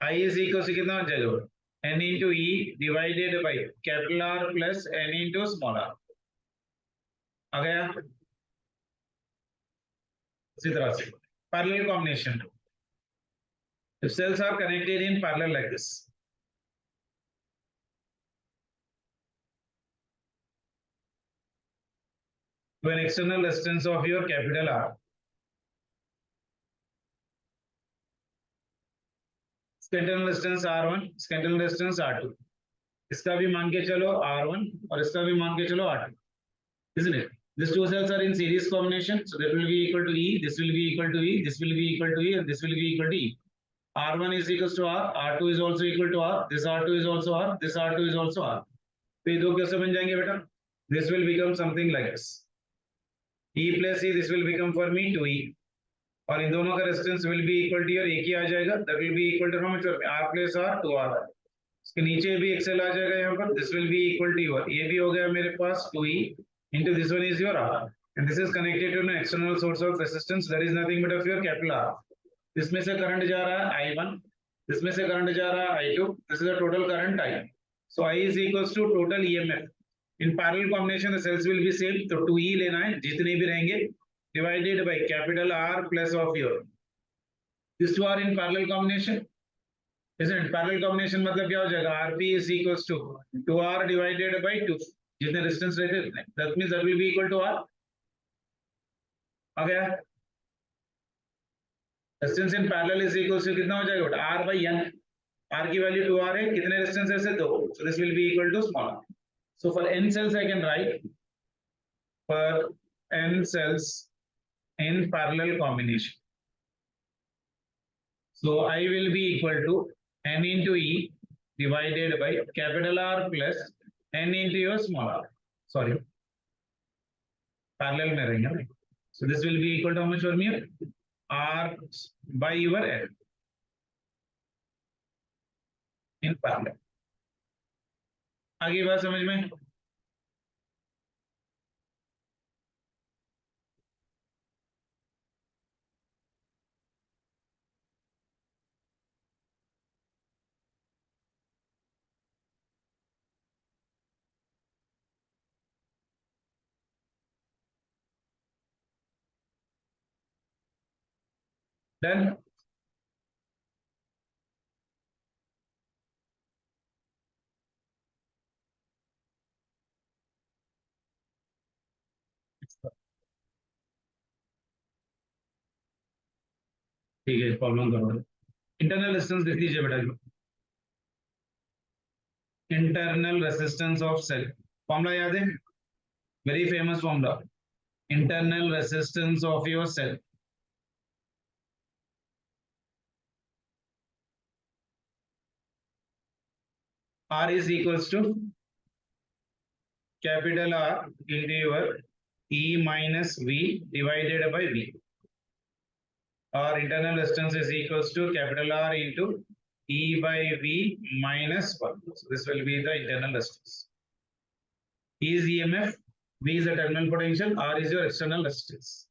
Speaker 1: I is equals to कितना हो जाएगा n into E divided by capital R plus n into small r आ गया इसी तरह से parallel combination If cells are connected in parallel like this, to an external resistance of your capital R, इसका internal resistance R1, इसका internal resistance R2, इसका भी मान के चलो R1 और इसका भी मान के चलो R2, isn't it? These two cells are in series combination, so that will be equal to E, this will be equal to E, this will be equal to E, and this will be equal to E. R1 is equals to R, R2 is also equal to R, this R2 is also R, this R2 is also R. तो ये दो कैसे बन जाएंगे बेटा? This will become something like this. E plus E, this will become for me 2E. और इन दोनों का resistance will be equal to एक ही आ जाएगा, that will be equal to how much? R plus R 2R. इसके नीचे भी एक cell आ जाएगा यहाँ पर, this will be equal to your, ये भी हो गया मेरे पास 2E into this one is your R, and this is connected to an external source of resistance, that is nothing but of your capital R. इसमें से current जा रहा है I1, इसमें से करंट जा रहा है I2, this is the total current I. So I is equals to total EMF. In parallel combination, the cells will be same, तो 2E लेना है, जितने भी रहेंगे, divided by capital R plus of your. These two are in parallel combination. Isn't it? Parallel combination मतलब क्या हो जाएगा? RP is equals to 2R divided by 2. जितने resistance रहते हैं, that means that will be equal to R. आ गया? Resistance in parallel is equals to कितना हो जाएगा? R by N. R की value 2R है, कितने resistance ऐसे 2. So this will be equal to small r. So for N cells I can write for N cells in parallel combination. So I will be equal to N into E divided by capital R plus N into your small r. Sorry. Parallel में रहेंगे. So this will be equal to how much for me? R by your N in parallel. आगे बात समझ में? Done. ठीक है, problem करो. Internal resistance देख लीजिए बेटा. Internal resistance of cell formula याद है? Very famous formula. Internal resistance of your cell. R is equals to capital R into your E minus V divided by V. Our internal resistance is equals to capital R into E by V minus 1. So this will be the internal resistance. E is EMF, V is the terminal potential, R is your external resistance.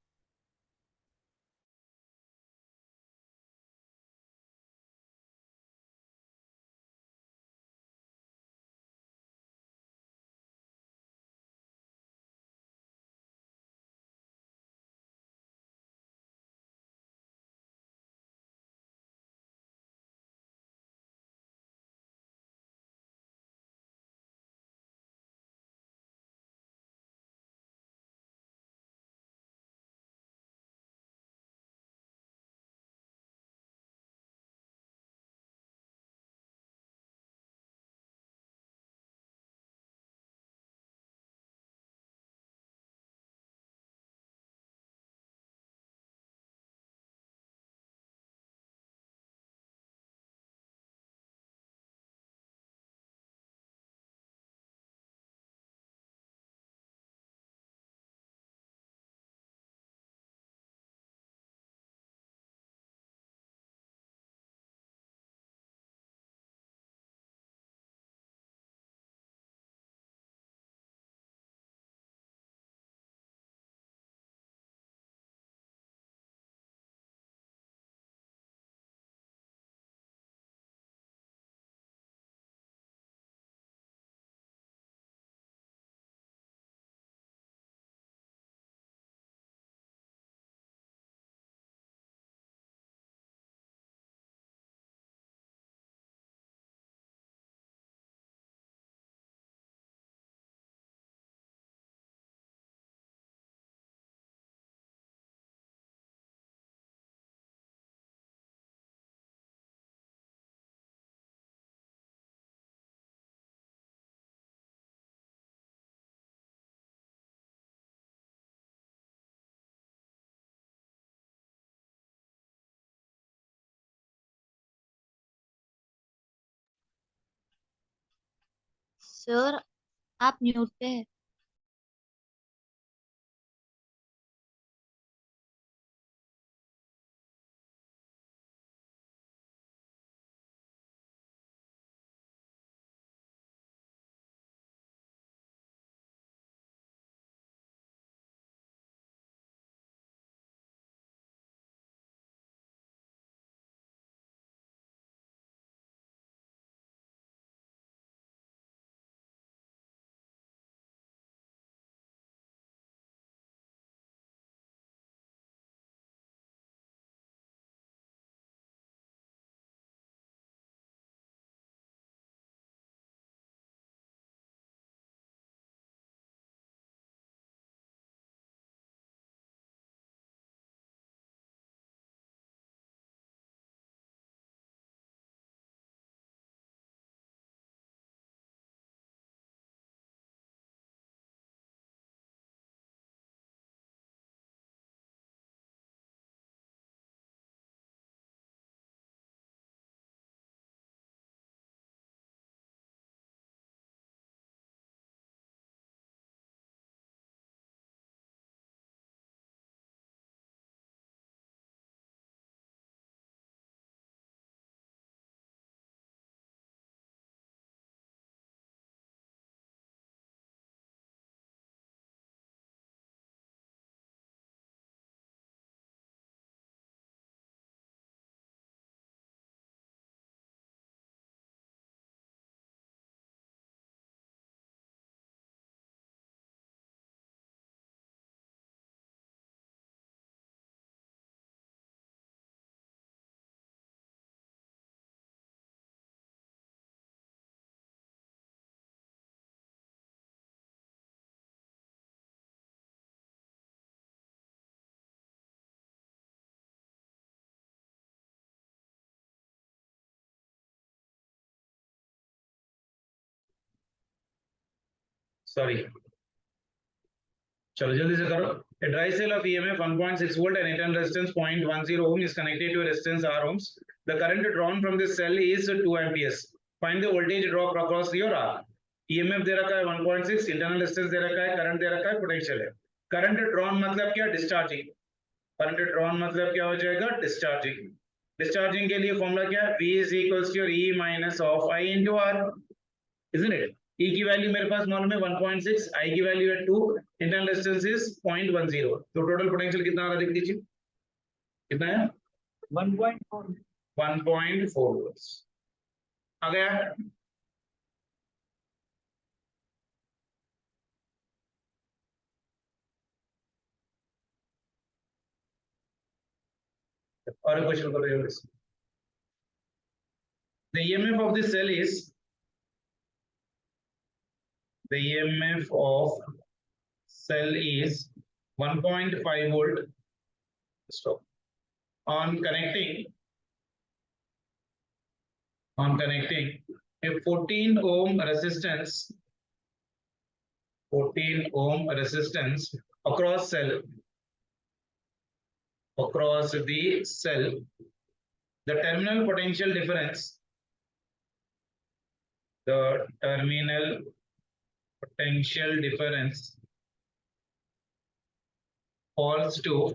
Speaker 2: Sir आप mute पे है।
Speaker 1: Sorry. चलो जल्दी से करो. A dry cell of EMF 1.6 volt and internal resistance 0.10 ohm is connected to a resistance R ohms. The current drawn from this cell is 2 amperes. Find the voltage drop across your R. EMF दे रखा है 1.6, internal resistance दे रखा है, current दे रखा है, potential है. Current drawn मतलब क्या? Discharging. Current drawn मतलब क्या हो जाएगा? Discharging. Discharging के लिए फॉर्मूला क्या है? V is equals to E minus of I into R. Isn't it? E की वैल्यू मेरे पास मालूम है 1.6, I की वैल्यू है 2, इंटरनल रेजिस्टेंस इज 0.10. तो टोटल पोटेंशियल कितना आ रहा है देख लीजिए. कितना है?
Speaker 3: 1.4
Speaker 1: 1.4 volts. आ गया? और क्वेश्चन कर रहे हो. The EMF of this cell is the EMF of cell is 1.5 volt. Stop. On connecting a 14 ohm resistance, 14 ohm resistance across the cell, the terminal potential difference falls to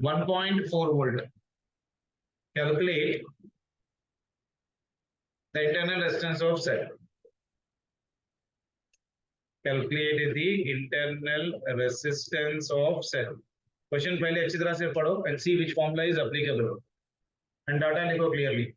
Speaker 1: 1.4 volt. Calculate the internal resistance of cell. Calculate the internal resistance of cell. Question पहले अच्छी तरह से पढ़ो and see which formula is applicable. And data लिखो clearly.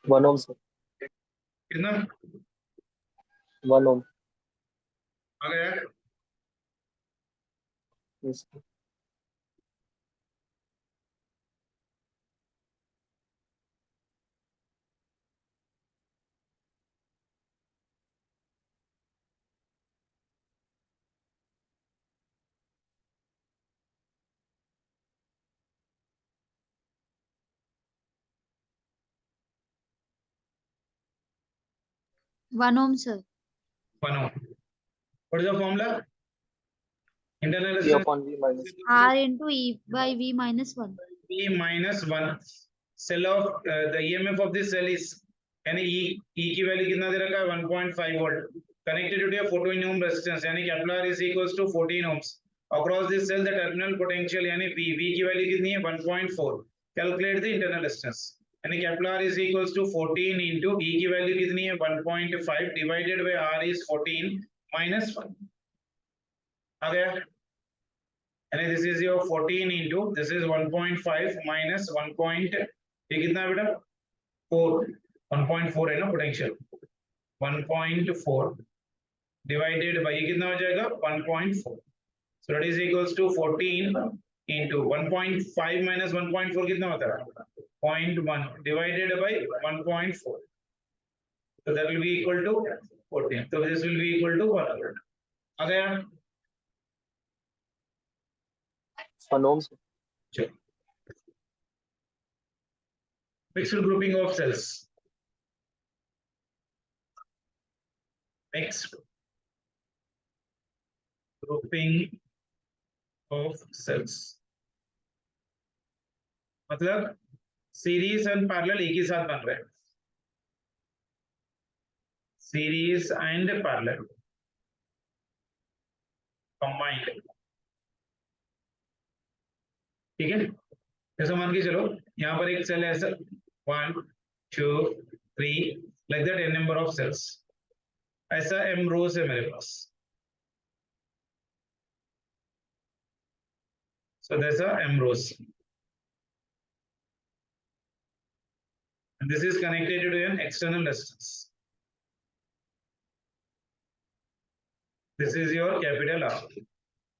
Speaker 3: One ohm sir.
Speaker 1: कितना
Speaker 3: 1 ओम.
Speaker 1: आ गया?
Speaker 3: Yes.
Speaker 2: 1 ohm, sir.
Speaker 1: 1 ohm. What is the formula? Internal
Speaker 3: E
Speaker 1: resistance
Speaker 3: upon V minus
Speaker 2: R into E by V minus 1.
Speaker 1: V minus 1. Cell of the EMF of this cell is यानी E की value कितना दे रखा है 1.5 volt connected to a 14 ohm resistance यानी Kepler is equals to 14 ohms across this cell the terminal potential यानी V की value कितनी है 1.4 calculate the internal resistance यानी Kepler is equals to 14 into E की वैल्यू कितनी है 1.5 divided by R is 14 minus 1 आ गया and this is your 14 into this is 1.5 minus 1 point ये कितना है बेटा 4 1.4 है ना potential 1.4 divided by ये कितना हो जाएगा 1.4 so that is equals to 14 into 1.5 minus 1.4 कितना होता है 0.1 divided by 1.4 so that will be equal to 14 so this will be equal to 100 आ गया
Speaker 3: 1 ohm, sir.
Speaker 1: Sure. Mixed grouping of cells. Mixed grouping of cells. मतलब series and parallel एक ही साथ बन रहे हैं सीरीज एंड पैरेलल कंबाइंड ठीक है जैसे मान के चलो यहाँ पर एक सेल है ऐसा 1 2 3 like that n number of cells ऐसा m रोज है मेरे पास so there's a m rows and this is connected to an external resistance this is your capital R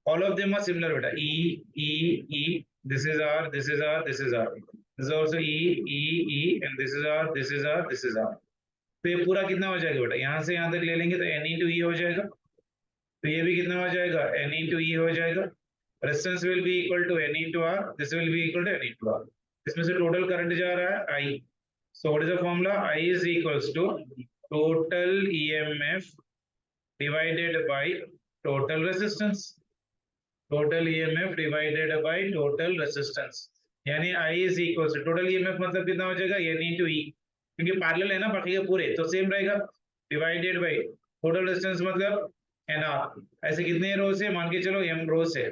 Speaker 1: all of them are similar beta E this is R this is R this is R this is also E and this is R this is R this is R तो ये पूरा कितना हो जाएगा बेटा यहाँ से यहाँ तक ले लेंगे तो n into E हो जाएगा तो ये भी कितना हो जाएगा n into E हो जाएगा resistance will be equal to n into R this will be equal to n into R इसमें से total current जा रहा है I so what is the formula I is equals to total EMF divided by total resistance total EMF divided by total resistance यानी I is equals to total EMF मतलब कितना हो जाएगा n into E क्योंकि parallel है ना बाकी के पूरे तो सेम रहेगा डिवाइडेड बाय टोटल रेजिस्टेंस मतलब nr ऐसे कितने रोज है मान के चलो m रोज है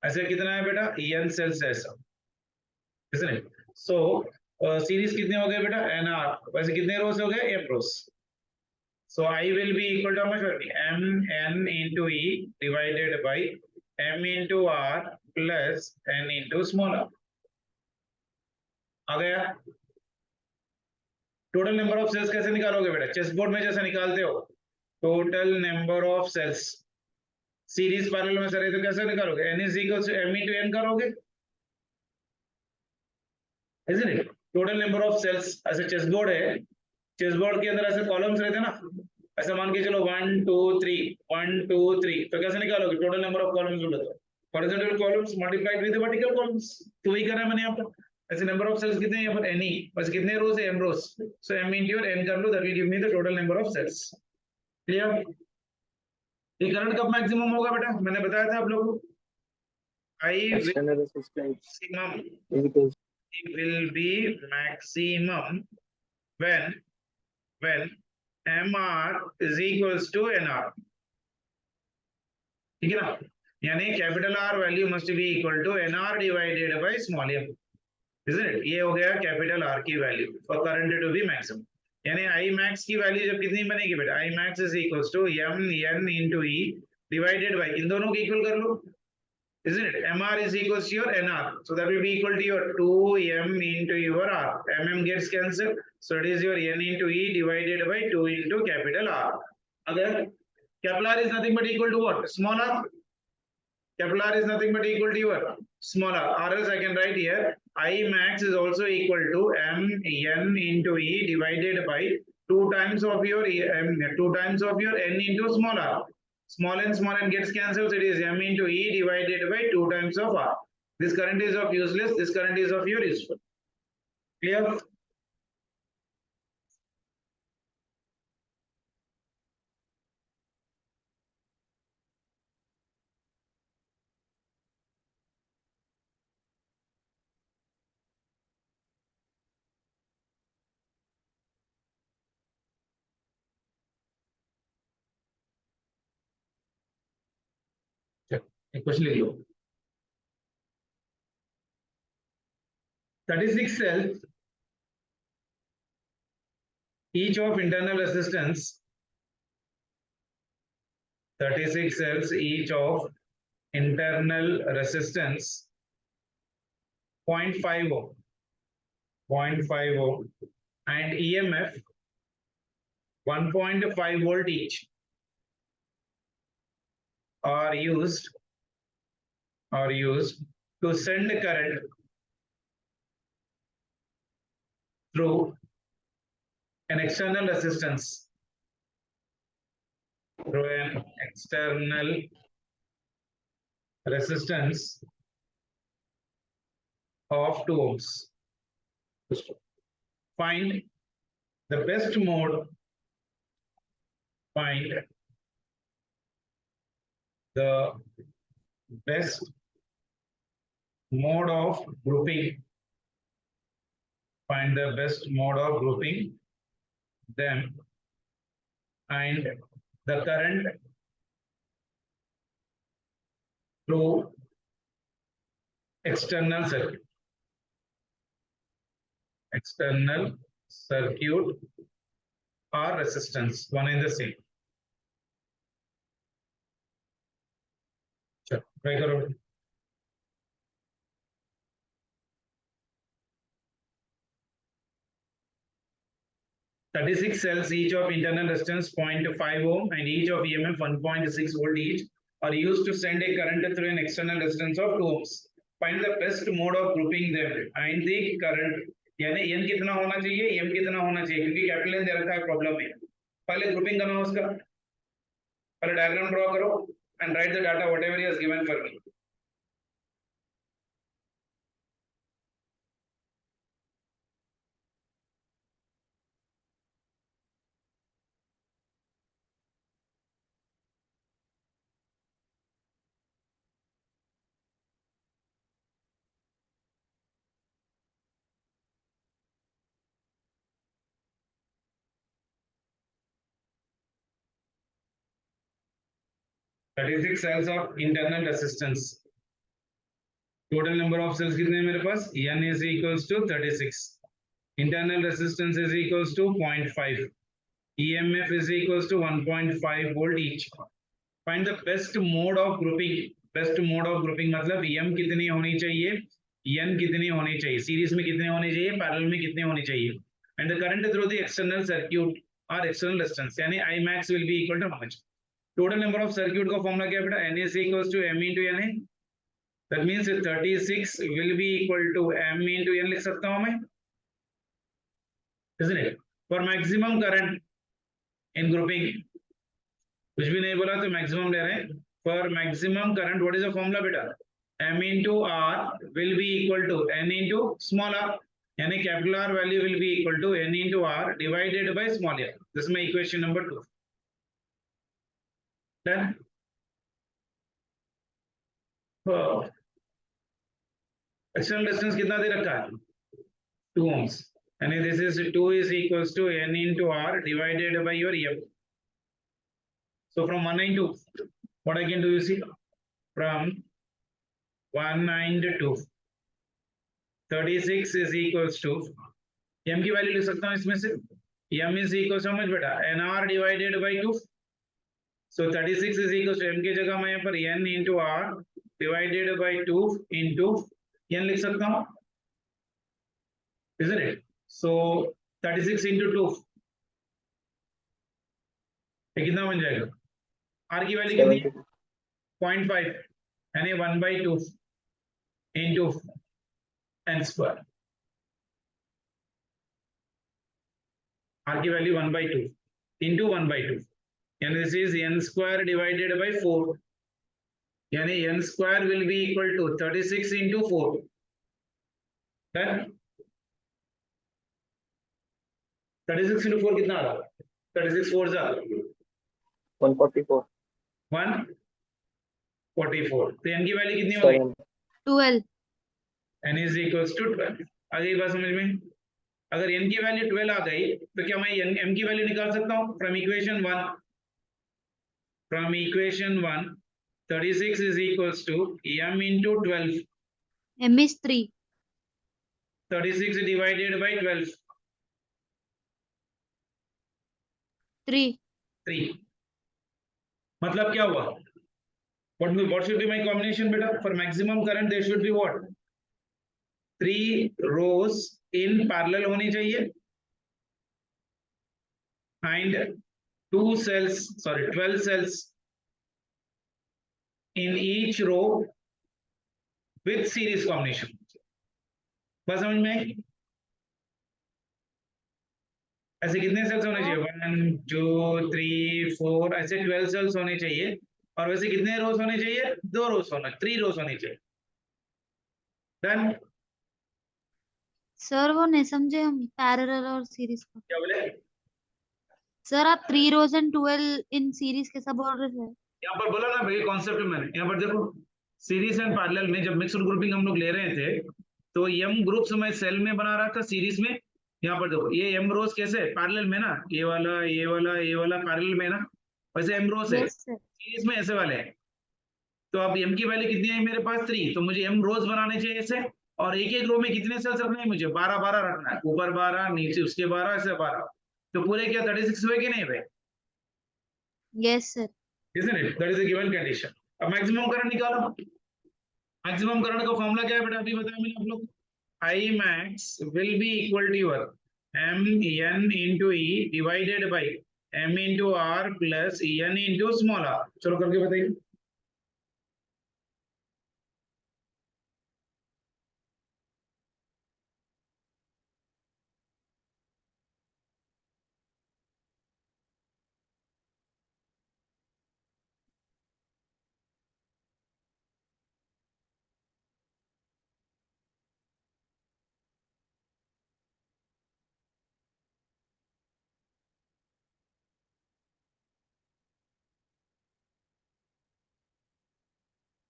Speaker 1: ऐसे कितना है बेटा n सेल्स है ऐसा इसने सो सीरीज कितने हो गए बेटा nr वैसे कितने रोज हो गए m rose so I will be equal to how much m n into E divided by m into R plus n into small r आ गया टोटल नंबर ऑफ सेल्स कैसे निकालोगे बेटा चेस बोर्ड में जैसा निकालते हो total number of cells series parallel में sir तो कैसे निकालोगे n is equals to m into n करोगे isn't it total number of cells ऐसे चेस बोर्ड है चेस बोर्ड के अंदर ऐसे कॉलम्स रहते हैं ना ऐसा मान के चलो 1 2 3 1 2 3 तो कैसे निकालोगे टोटल नंबर ऑफ कॉलम्स ढूंढो तो horizontal columns multiplied with the vertical columns तो वही कर रहा है मैंने यहाँ पर ऐसे नंबर ऑफ सेल्स कितने हैं यहाँ पर n बस कितने रोज है m रोज सो m into n कर लो that will give me the total number of cells clear ये करंट कब मैक्सिमम होगा बेटा मैंने बताया था आप लोगों को
Speaker 3: External resistance
Speaker 1: maximum
Speaker 3: is equals
Speaker 1: will be maximum when mr is equals to nr ठीक है ना यानी capital R value must be equal to nr divided by small m isn't it ये हो गया कैपिटल R की value for current to be maximum यानी I max की वैल्यू जब कितनी बनेगी बेटा I max is equals to m n into E divided by इन दोनों को इक्वल कर लो isn't it mr is equals to your nr so that will be equal to your 2m into your r mm gets cancelled so it is your n into E divided by 2 into capital R अगर capital R is nothing but equal to what small r capital R is nothing but equal to your small r or else I can write here I max is also equal to m n into E divided by 2 times of your n into small r small n gets cancelled so it is m into E divided by 2 times of r this current is of useless this current is of your useful clear एक question लिख लो 36 cells each of internal resistance 36 cells each of internal resistance 0.50 and EMF 1.5 volt each are used to send current through an external resistance of 2 ohms. Find the best mode of grouping. Find the best mode of grouping them and the current through external circuit or resistance, one in the same. Sure. Try करो. "36 cells each of internal resistance 0.5 ohm and each of EMF 1.6 volt each are used to send a current through an external resistance of 2 ohms. Find the best mode of grouping them and the current." यानी n कितना होना चाहिए, m कितना होना चाहिए, क्योंकि capital n दे रखा है प्रॉब्लम में. पहले ग्रुपिंग करना उसका, पहले डायग्राम ड्रॉ करो and write the data whatever he has given for me. "36 cells of internal resistance." Total number of cells कितने हैं मेरे पास? N is equals to 36. Internal resistance is equals to 0.5. EMF is equals to 1.5 volt each. Find the best mode of grouping. Best mode of grouping मतलब M कितनी होनी चाहिए, N कितनी होनी चाहिए, सीरीज में कितने होने चाहिए, पैरेलल में कितने होने चाहिए. And the current through the external circuit or external resistance यानी I max will be equal to how much? Total number of circuit का फॉर्मूला क्या बेटा? N is equals to M into N है. That means 36 will be equal to M into N लिख सकता हूँ मैं, isn't it? For maximum current in grouping, कुछ भी नहीं बोला तो maximum ले रहे हैं. For maximum current, what is the formula बेटा? M into R will be equal to N into small r. यानी capital R value will be equal to N into R divided by small r. This is my equation number 2. Done. External resistance कितना दे रखा है? 2 ohms. And this is 2 is equals to N into R divided by your M. So from 192, what I can do, you see, from 192, 36 is equals to M की value लिख सकता हूँ इसमें से. M is equals to how much बेटा? NR divided by 2. So 36 is equals to M की जगह मैं यहाँ पर N into R divided by 2 into N लिख सकता हूँ, isn't it? So 36 into 2 ये कितना बन जाएगा? R की वैल्यू कितनी है? 0.5 यानी 1/2 into n square. R की वैल्यू 1/2 into 1/2 यानी this is n square divided by 4 यानी n square will be equal to 36 into 4. Done. 36 into 4 कितना आ रहा है? 36 4 जा
Speaker 3: 144.
Speaker 1: 144. तो n की वैल्यू कितनी होगी?
Speaker 2: 12.
Speaker 1: n is equals to 12. आ गई बात समझ में? अगर n की वैल्यू 12 आ गई तो क्या मैं m की वैल्यू निकाल सकता हूँ? From equation 1 36 is equals to m into 12.
Speaker 2: M is 3.
Speaker 1: 36 divided by 12.
Speaker 2: 3.
Speaker 1: 3. मतलब क्या हुआ? What should be my combination, beta? For maximum current, there should be what? 3 rows in parallel होनी चाहिए, and 12 cells in each row with series combination. बस समझ में आई? ऐसे कितने सेल्स होने चाहिए? 1 2 3 4 ऐसे 12 सेल्स होने चाहिए, और वैसे कितने रोज होने चाहिए? 2 रोज होना, 3 रोज होनी चाहिए. डन?
Speaker 2: सर वो नहीं समझे हम पैरेलल और सीरीज का.
Speaker 1: क्या बोले?
Speaker 2: सर आप 3 rows and 12 इन सीरीज कैसा बोल रहे थे?
Speaker 1: यहाँ पर बोला ना भाई, कॉन्सेप्ट में यहाँ पर देखो, सीरीज एंड पैरेलल में जब मिक्स्ड ग्रुपिंग हम लोग ले रहे थे, तो एम ग्रुप्स मैं सेल में बना रहा था सीरीज में. यहाँ पर देखो, ये एम रोज कैसे पैरेलल में ना, ये वाला ये वाला ये वाला पैरेलल में ना, वैसे एम रोज है,
Speaker 2: यस सर.
Speaker 1: सीरीज में ऐसे वाले हैं. तो अब एम की वैल्यू कितनी है मेरे पास? 3. तो मुझे एम रोज बनाने चाहिए ऐसे, और एक एक रो में कितने सेल्स रखने हैं मुझे? 12 12 रखना है, ऊपर 12 नीचे उसके 12 ऐसे 12. तो पूरे क्या 36 हुए कि नहीं हुए?
Speaker 2: Yes sir.
Speaker 1: Isn't it? That is a given condition. अब मैक्सिमम करंट निकालो. मैक्सिमम करंट का फॉर्मूला क्या है बेटा? अभी बताया मैंने आप लोग. I max will be equal to your m n into e divided by m into r plus n into small r. चलो करके बताइए.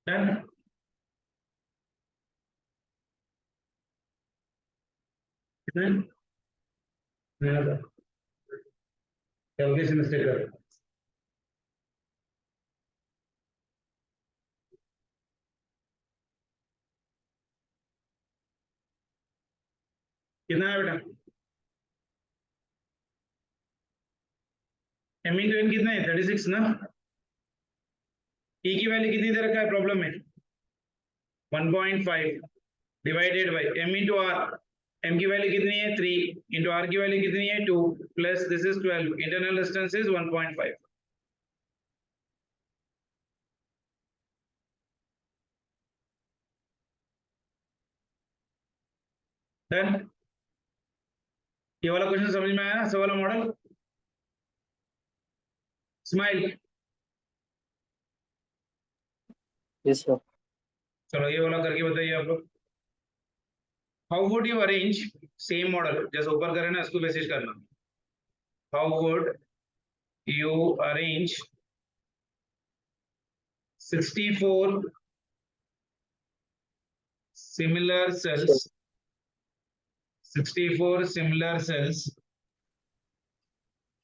Speaker 1: Done? Done? कैलकुलेशन मिस्टेक कर. कितना है बेटा? m into n कितना है? 36 ना. e की वैल्यू कितनी दे रखा है प्रॉब्लम में? 1.5 divided by m into r. m की वैल्यू कितनी है? 3 into r की वैल्यू कितनी है? 2 plus this is 12. Internal distance is 1.5. Done? ये वाला क्वेश्चन समझ में आया ना? सवाल मॉडल स्माइल.
Speaker 3: Yes, sir.
Speaker 1: चलो ये वाला करके बताइए आप लोग. How would you arrange same model जैसे ऊपर करें ना, इसको बेसिस करना. How would you arrange 64 similar cells, 64 similar cells.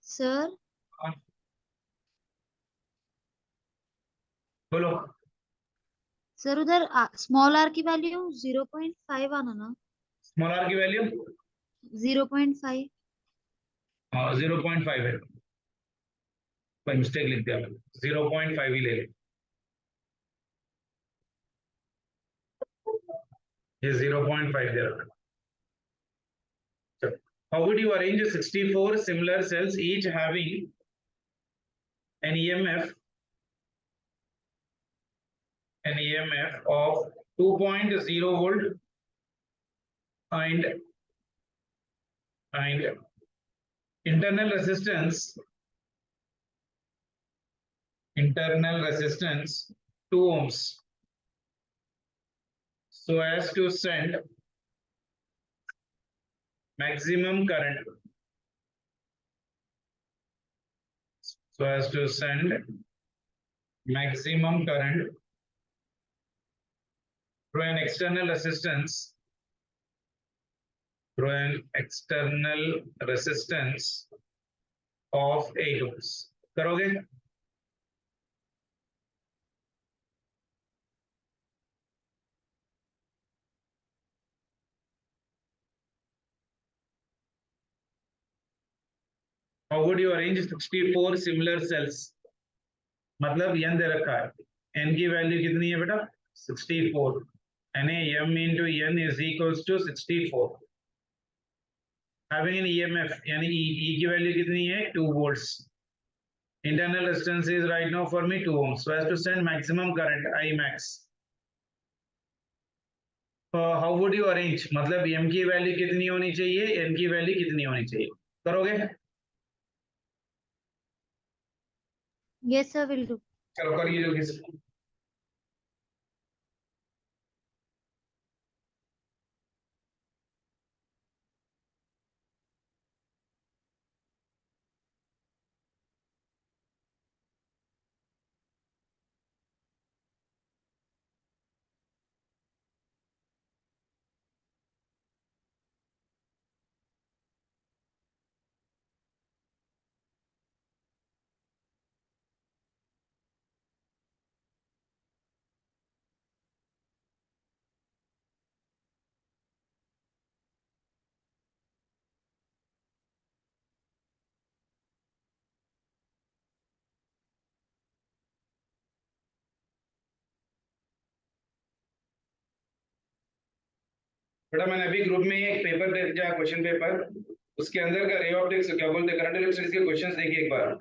Speaker 2: Sir
Speaker 1: बोलो.
Speaker 2: सर उधर स्मॉल आर की वैल्यू 0.5 आना ना.
Speaker 1: स्मॉल आर की वैल्यू
Speaker 2: 0.5.
Speaker 1: 0.5 है. कोई मिस्टेक लिख दिया, 0.5 ही ले ले. ये 0.5 दे रखा. How would you arrange 64 similar cells each having an EMF of 2.0 volt and internal resistance 2 ohms, so as to send maximum current, through an external resistance of 8 ohms. करोगे? How would you arrange 64 similar cells? मतलब n दे रखा है, n की value कितनी है बेटा 64, यानी m into n is equals to 64. Having an EMF यानी E की वैल्यू कितनी है 2 volts. Internal resistance is right now for me 2 ohms. So as to send maximum current I max. How would you arrange? मतलब m की value कितनी होनी चाहिए, n की वैल्यू कितनी होनी चाहिए, करोगे?
Speaker 2: Yes, sir, will do.
Speaker 1: चलो करिए जल्दी से. बेटा मैंने अभी ग्रुप में एक पेपर भेजा, क्वेश्चन पेपर, उसके अंदर का रे ऑप्टिक्स क्या बोलते हैं, करंट इलेक्ट्रिसिटी के क्वेश्चंस देखिए एक बार.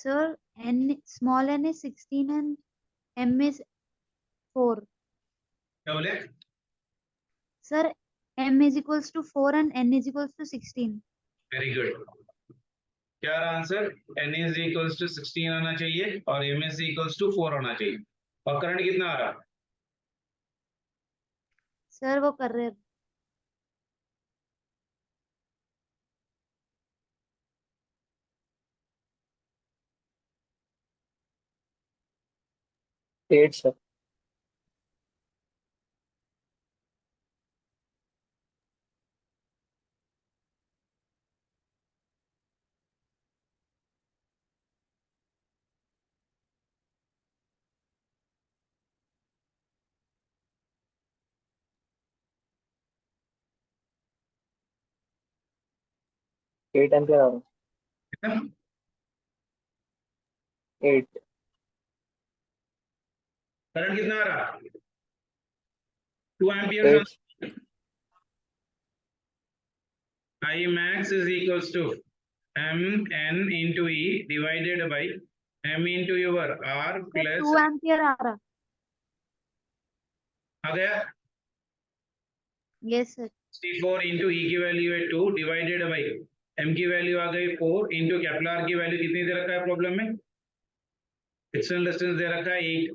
Speaker 2: Sir, small n is 16 and m is 4.
Speaker 1: क्या बोले?
Speaker 2: Sir, m is equals to 4 and n is equals to 16.
Speaker 1: Very good. क्या रहा answer? n is equals to 16 आना चाहिए और m is equals to 4 होना चाहिए. और करंट कितना आ रहा?
Speaker 2: Sir, वो कर रहे हैं.
Speaker 3: Eight, sir. Eight ampere.
Speaker 1: कितना?
Speaker 3: 8.
Speaker 1: करंट कितना आ रहा? 2 ampere.
Speaker 3: 8.
Speaker 1: I max is equals to m n into E divided by m into your R
Speaker 2: Sir,
Speaker 1: plus
Speaker 2: 2 ampere आ रहा.
Speaker 1: आ गया
Speaker 2: Yes, sir.
Speaker 1: 64 into E की वैल्यू है 2 divided by m की value आ गई 4 into capital R की value कितनी दे रखा है प्रॉब्लम में? एक्सटर्नल डिस्टेंस दे रखा है 8,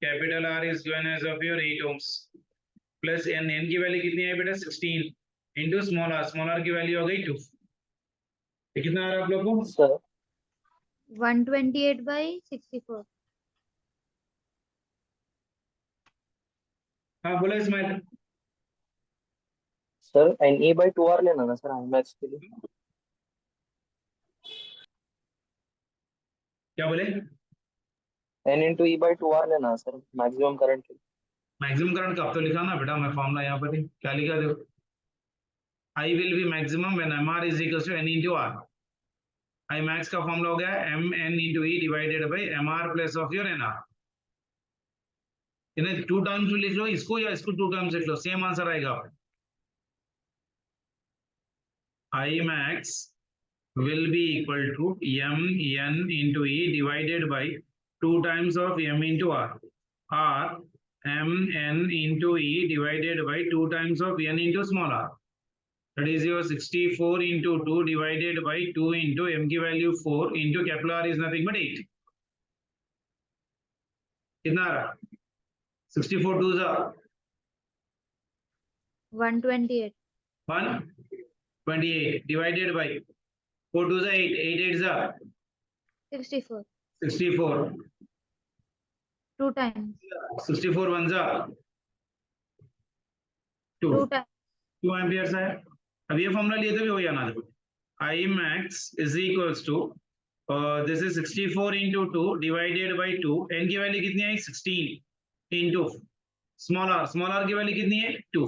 Speaker 1: capital R is given as of your 8 ohms plus n की वैल्यू कितनी है बेटा 16 into स्मॉल r की वैल्यू आ गई 2. ये कितना आ रहा है आप लोग को?
Speaker 3: Sir.
Speaker 2: 128 by 64.
Speaker 1: हाँ बोला Ismail.
Speaker 3: Sir, NE by 2R लेना ना सर IMAX के लिए.
Speaker 1: क्या बोले?
Speaker 3: N into E by 2R लेना है सर मैक्सिमम करंट के लिए.
Speaker 1: मैक्सिमम करंट का अब तो लिखा ना बेटा, मैं फॉर्मूला यहाँ पर ही क्या लिखा देखो. I will be maximum when MR is equals to N into R. I max का फॉर्मूला हो गया M N into E divided by MR plus of your NR. इन्हें 2 टर्म्स में लिख लो इसको या इसको 2 टर्म्स लिख लो, सेम आंसर आएगा. I max will be equal to M N into E divided by 2 times of M into R. R M N into E divided by 2 times of N into small r. That is your 64 into 2 divided by 2 into m की value 4 into capital R is nothing but 8. कितना आ रहा? 64 2 जा
Speaker 2: 128.
Speaker 1: 128 divided by 4 2 जा 8 8 8 जा
Speaker 2: 64.
Speaker 1: 64.
Speaker 2: 2 times.
Speaker 1: 64 ones are 2.
Speaker 2: 2 times.
Speaker 1: 2 amperes है. अब ये formula लिए थे भी वही आना. देखो I max is equals to this is 64 into 2 divided by 2. n की वैल्यू कितनी आई? 16 into स्मॉल r की वैल्यू कितनी है? 2.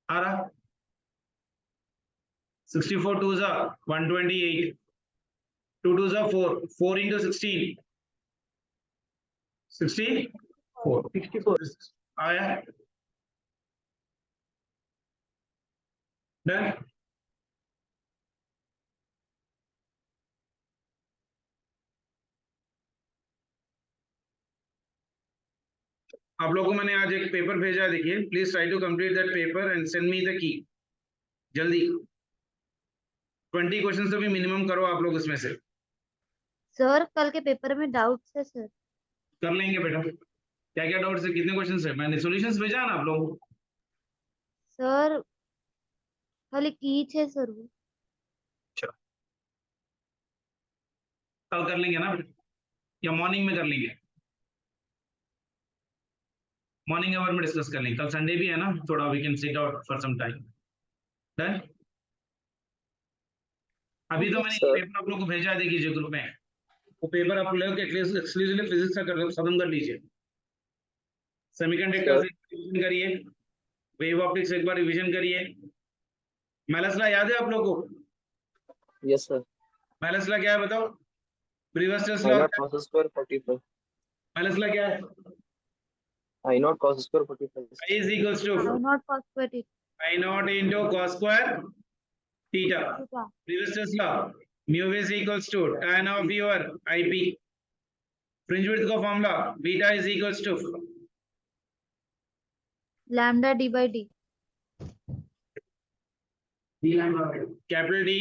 Speaker 1: आ रहा 64 2s are 128, 2 2s are 4, 4 into 16 64.
Speaker 3: 64.
Speaker 1: आया. डन. आप लोगों को मैंने आज एक पेपर भेजा है, देखिए. Please try to complete that paper and send me the key. जल्दी 20 क्वेश्चंस तो भी मिनिमम करो आप लोग उसमें से.
Speaker 2: सर कल के पेपर में डाउट्स है सर.
Speaker 1: कर लेंगे बेटा. क्या क्या डाउट्स है? कितने क्वेश्चंस है? मैंने सॉल्यूशंस भेजा है ना आप लोगों को.
Speaker 2: सर खाली कीच है सर वो.
Speaker 1: कल कर लेंगे ना या मॉर्निंग में कर लेंगे? मॉर्निंग आवर में डिस्कस कर लेंगे. कल संडे भी है ना, थोड़ा we can sit out for some time. Done. अभी तो मैंने
Speaker 3: Sir.
Speaker 1: पेपर आप लोगों को भेजा है, देखिए ग्रुप में. वो पेपर आप लोग एक्सक्लूसिवली फिजिक्स का खत्म कर लीजिए. सेमीकंडक्टर से रिवीजन करिए. वेव ऑप्टिक्स एक बार रिवीजन करिए. मैलस लॉ याद है आप लोगों को?
Speaker 3: Yes sir.
Speaker 1: मैलस लॉ क्या है बताओ? ब्रीवस्टर्स
Speaker 3: I
Speaker 1: law.
Speaker 3: naught cos square 45.
Speaker 1: Malleus law क्या है?
Speaker 3: I naught cos square 45.
Speaker 1: I is equals to
Speaker 2: I not cos square theta.
Speaker 1: I naught into cos square theta.
Speaker 2: Theta.
Speaker 1: Brewster's law. Mu is equals to tan of your IP. Fringe width का formula beta is equals to
Speaker 2: Lambda d by d.
Speaker 1: capital D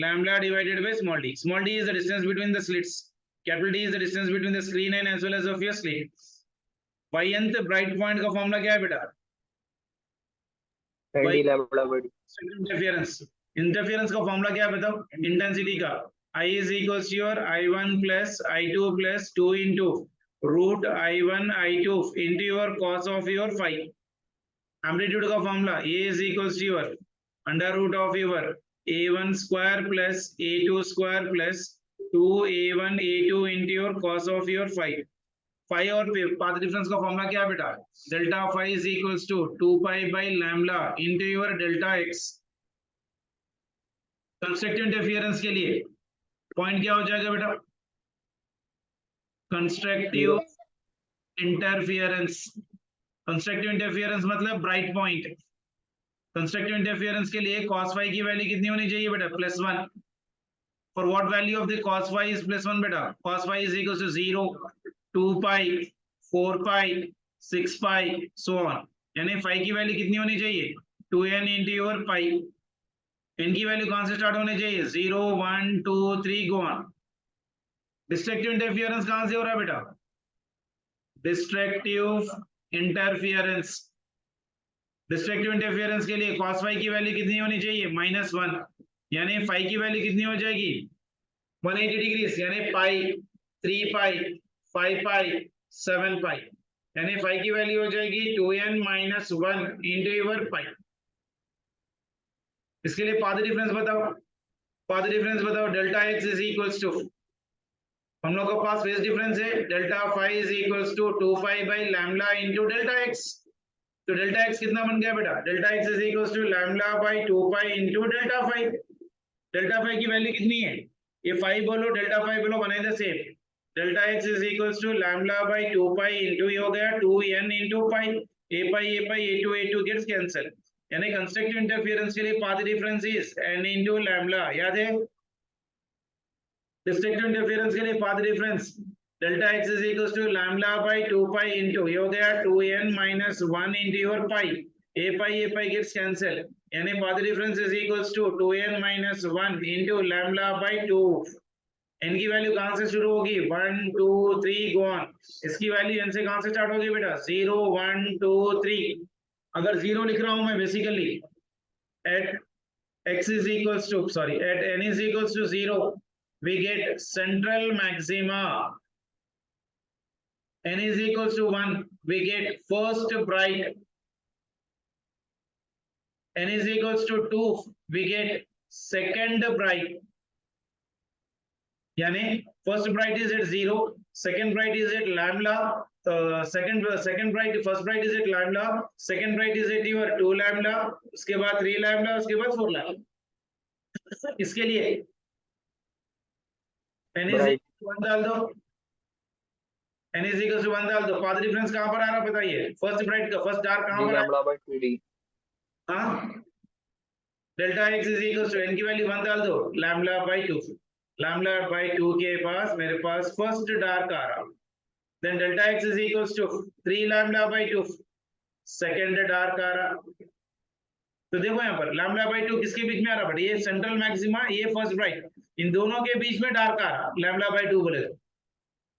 Speaker 1: lambda divided by small d. Small d is the distance between the slits. Capital D is the distance between the screen and as well as of your slit. Nth bright point का formula क्या है बेटा?
Speaker 3: And d lambda by d.
Speaker 1: Interference. Interference का formula क्या है बताओ? Intensity का I is equals to your I1 plus I2 plus 2 into root I1 I2 into your cos of your phi. Amplitude का formula A is equals to your under root of your A1 square plus A2 square plus 2A1 A2 into your cos of your phi. phi और path difference का formula क्या है बेटा? Delta phi is equals to 2 pi by lambda into your delta x. Constructive interference के लिए point क्या हो जाएगा बेटा? Constructive interference. कंस्ट्रक्टिव इंटरफेरेंस मतलब ब्राइट पॉइंट. कंस्ट्रक्टिव इंटरफेरेंस के लिए cos phi की वैल्यू कितनी होनी चाहिए बेटा? +1. For what value of the cos phi is +1 बेटा? cos phi is equals to 0, 2 pi, 4 pi, 6 pi, so on. यानी phi की वैल्यू कितनी होनी चाहिए? 2n into your pi. इनकी वैल्यू कहां से स्टार्ट होनी चाहिए? 0 1 2 3 गो ऑन. डिस्ट्रक्टिव इंटरफेरेंस कहां से हो रहा है बेटा? Destructive interference. डिस्ट्रक्टिव इंटरफेरेंस के लिए cos phi की वैल्यू कितनी होनी चाहिए? -1. यानी phi की वैल्यू कितनी हो जाएगी? 180 डिग्री. यानी पाई, 3 पाई, 5 पाई, 7 पाई. यानी phi की वैल्यू हो जाएगी 2n - 1 into your pi. इसके लिए पाथ डिफरेंस बताओ. पाथ डिफरेंस बताओ. Delta x is equals to, हम लोग के पास फेज डिफरेंस है. Delta phi is equals to 2 pi by lambda into delta x. तो डेल्टा x कितना बन गया बेटा? Delta x is equals to lambda by 2 pi into delta phi. Delta phi की वैल्यू कितनी है? ये phi बोलो डेल्टा phi बोलो, बनाए the same. Delta x is equals to lambda by 2 pi into ये हो गया 2n into pi. a pi a2 gets cancel. यानी कंस्ट्रक्टिव इंटरफेरेंस के लिए path difference is n into lambda. याद है? डिस्ट्रक्टिव इंटरफेरेंस के लिए path difference delta x is equals to lambda by 2 pi into ये हो गया 2n - 1 into your pi. a pi gets cancel. यानी path difference is equals to 2n - 1 into lambda by 2. n की value कहां से शुरू होगी? 1 2 3 गो ऑन. इसकी वैल्यू n से कहां से स्टार्ट होगी बेटा? 0 1 2 3. अगर 0 लिख रहा हूं मैं basically at x is equals to at n is equals to 0, we get central maxima. N is equals to 1, we get first bright. N is equals to 2, we get second bright. यानी first bright is at 0, second bright is at lambda, second bright, first bright is at lambda, second bright is at your 2 lambda, उसके बाद 3 lambda, उसके बाद 4 lambda. इसके लिए n is
Speaker 3: Bright.
Speaker 1: equal to 1 डाल दो, n is equal to 1 डाल दो. पाथ डिफरेंस कहां पर आ रहा बताइए? फर्स्ट ब्राइट का फर्स्ट डार्क कहां
Speaker 3: d
Speaker 1: पर आ
Speaker 3: lambda by 2d.
Speaker 1: रहा? Delta x is equal to n की वैल्यू 1 डाल दो, लैम्बडा बाय 2. लैम्बडा बाय 2 के पास मेरे पास फर्स्ट डार्क आ रहा. Then delta x is equal to 3 lambda by 2, second dark आ रहा. तो देखो यहाँ पर लैम्बडा बाय 2 किसके बीच में आ रहा? बट ये सेंट्रल मैक्सिमा, ये फर्स्ट ब्राइट, इन दोनों के बीच में डार्क आ रहा लैम्बडा बाय 2 बोले तो.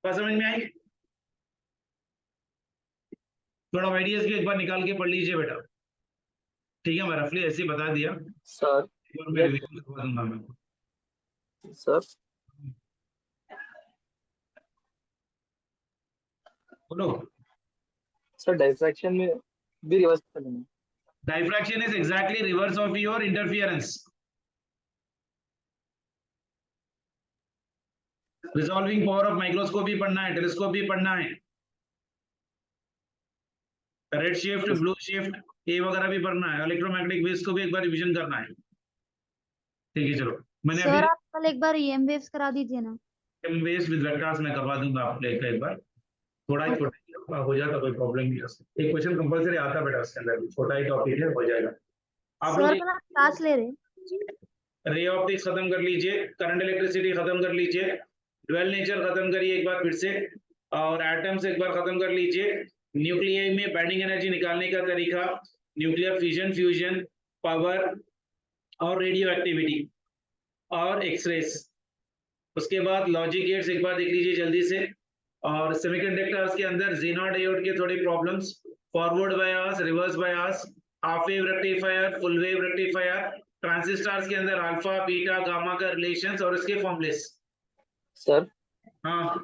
Speaker 1: बात समझ में आई? थोड़ा आइडियाज के एक बार निकाल के पढ़ लीजिए बेटा. ठीक है, मैं रफली ऐसे ही बता दिया.
Speaker 3: Sir,
Speaker 1: एक बार मैं रिवीजन करवा दूंगा मैं.
Speaker 3: sir,
Speaker 1: बोलो.
Speaker 3: sir, diffraction में भी reverse करना है.
Speaker 1: Diffraction is exactly reverse of your interference. Resolving power of microscope भी पढ़ना है, टेलीस्कोप भी पढ़ना है, रेड शिफ्ट, ब्लू शिफ्ट, ये वगैरह भी पढ़ना है, इलेक्ट्रोमैग्नेटिक वेव्स को भी एक बार रिवीजन करना है. ठीक है, चलो मैंने
Speaker 2: सर
Speaker 1: अभी
Speaker 2: आप कल एक बार EM waves करा दीजिए ना.
Speaker 1: वेव्स विद वेक्टर्स में करवा दूंगा आप लोग एक बार. थोड़ा ही छोटा हो जाता, कोई प्रॉब्लम नहीं है. एक क्वेश्चन कंपलसरी आता बेटा उसके अंदर, छोटा ही टॉपिक है, हो जाएगा. आप
Speaker 2: सर
Speaker 1: लोग
Speaker 2: कल आप क्लास ले रहे?
Speaker 1: रे ऑप्टिक्स खत्म कर लीजिए, करंट इलेक्ट्रिसिटी खत्म कर लीजिए, ड्वेल नेचर खत्म करिए एक बार फिर से, और एटम्स एक बार खत्म कर लीजिए. न्यूक्लियाई में बैंडिंग एनर्जी निकालने का तरीका, न्यूक्लियर फिजन, फ्यूजन, पावर और रेडियो एक्टिविटी और एक्सरेस. उसके बाद लॉजिक गेट्स एक बार देख लीजिए जल्दी से. और सेमीकंडक्टर्स के अंदर ज़ेनॉन डायोड के थोड़े problems, forward bias, reverse bias, half wave rectifier, full wave rectifier, transistors के अंदर अल्फा, बीटा, गामा का रिलेशंस और इसके फॉर्मूलेस.
Speaker 3: Sir,
Speaker 1: हाँ,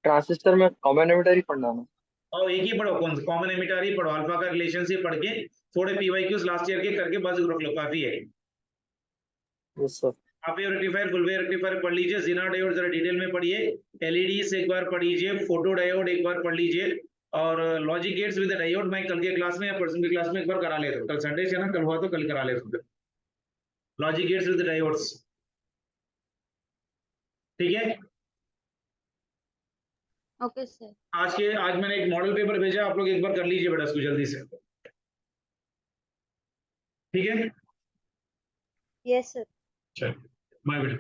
Speaker 3: ट्रांजिस्टर में कॉमन एमिटर ही पढ़ना है.
Speaker 1: और एक ही पढ़ो, कौन सा कॉमन एमिटर ही पढ़ो, अल्फा का रिलेशनशिप पढ़ के थोड़े पीवाईक्यूज लास्ट ईयर के करके बस रख लो, काफी है.
Speaker 3: Yes, sir.
Speaker 1: Half wave rectifier, full wave rectifier पढ़ लीजिए, ज़ेनॉन डायोड जरा डिटेल में पढ़िए, एलईडीज एक बार पढ़ लीजिए, फोटो डायोड एक बार पढ़ लीजिए, और लॉजिक गेट्स विद डायोड मैं कल के क्लास में या परसों की क्लास में एक बार करा लेता हूँ. कल संडे से ना, कल हुआ तो कल करा लेता हूँ लॉजिक गेट्स विद डायोड्स. ठीक है.
Speaker 2: Okay sir.
Speaker 1: आज मैंने एक मॉडल पेपर भेजा, आप लोग एक बार कर लीजिए बेटा इसको जल्दी से. ठीक है,
Speaker 2: यस सर.
Speaker 1: चलो बाय बेटा.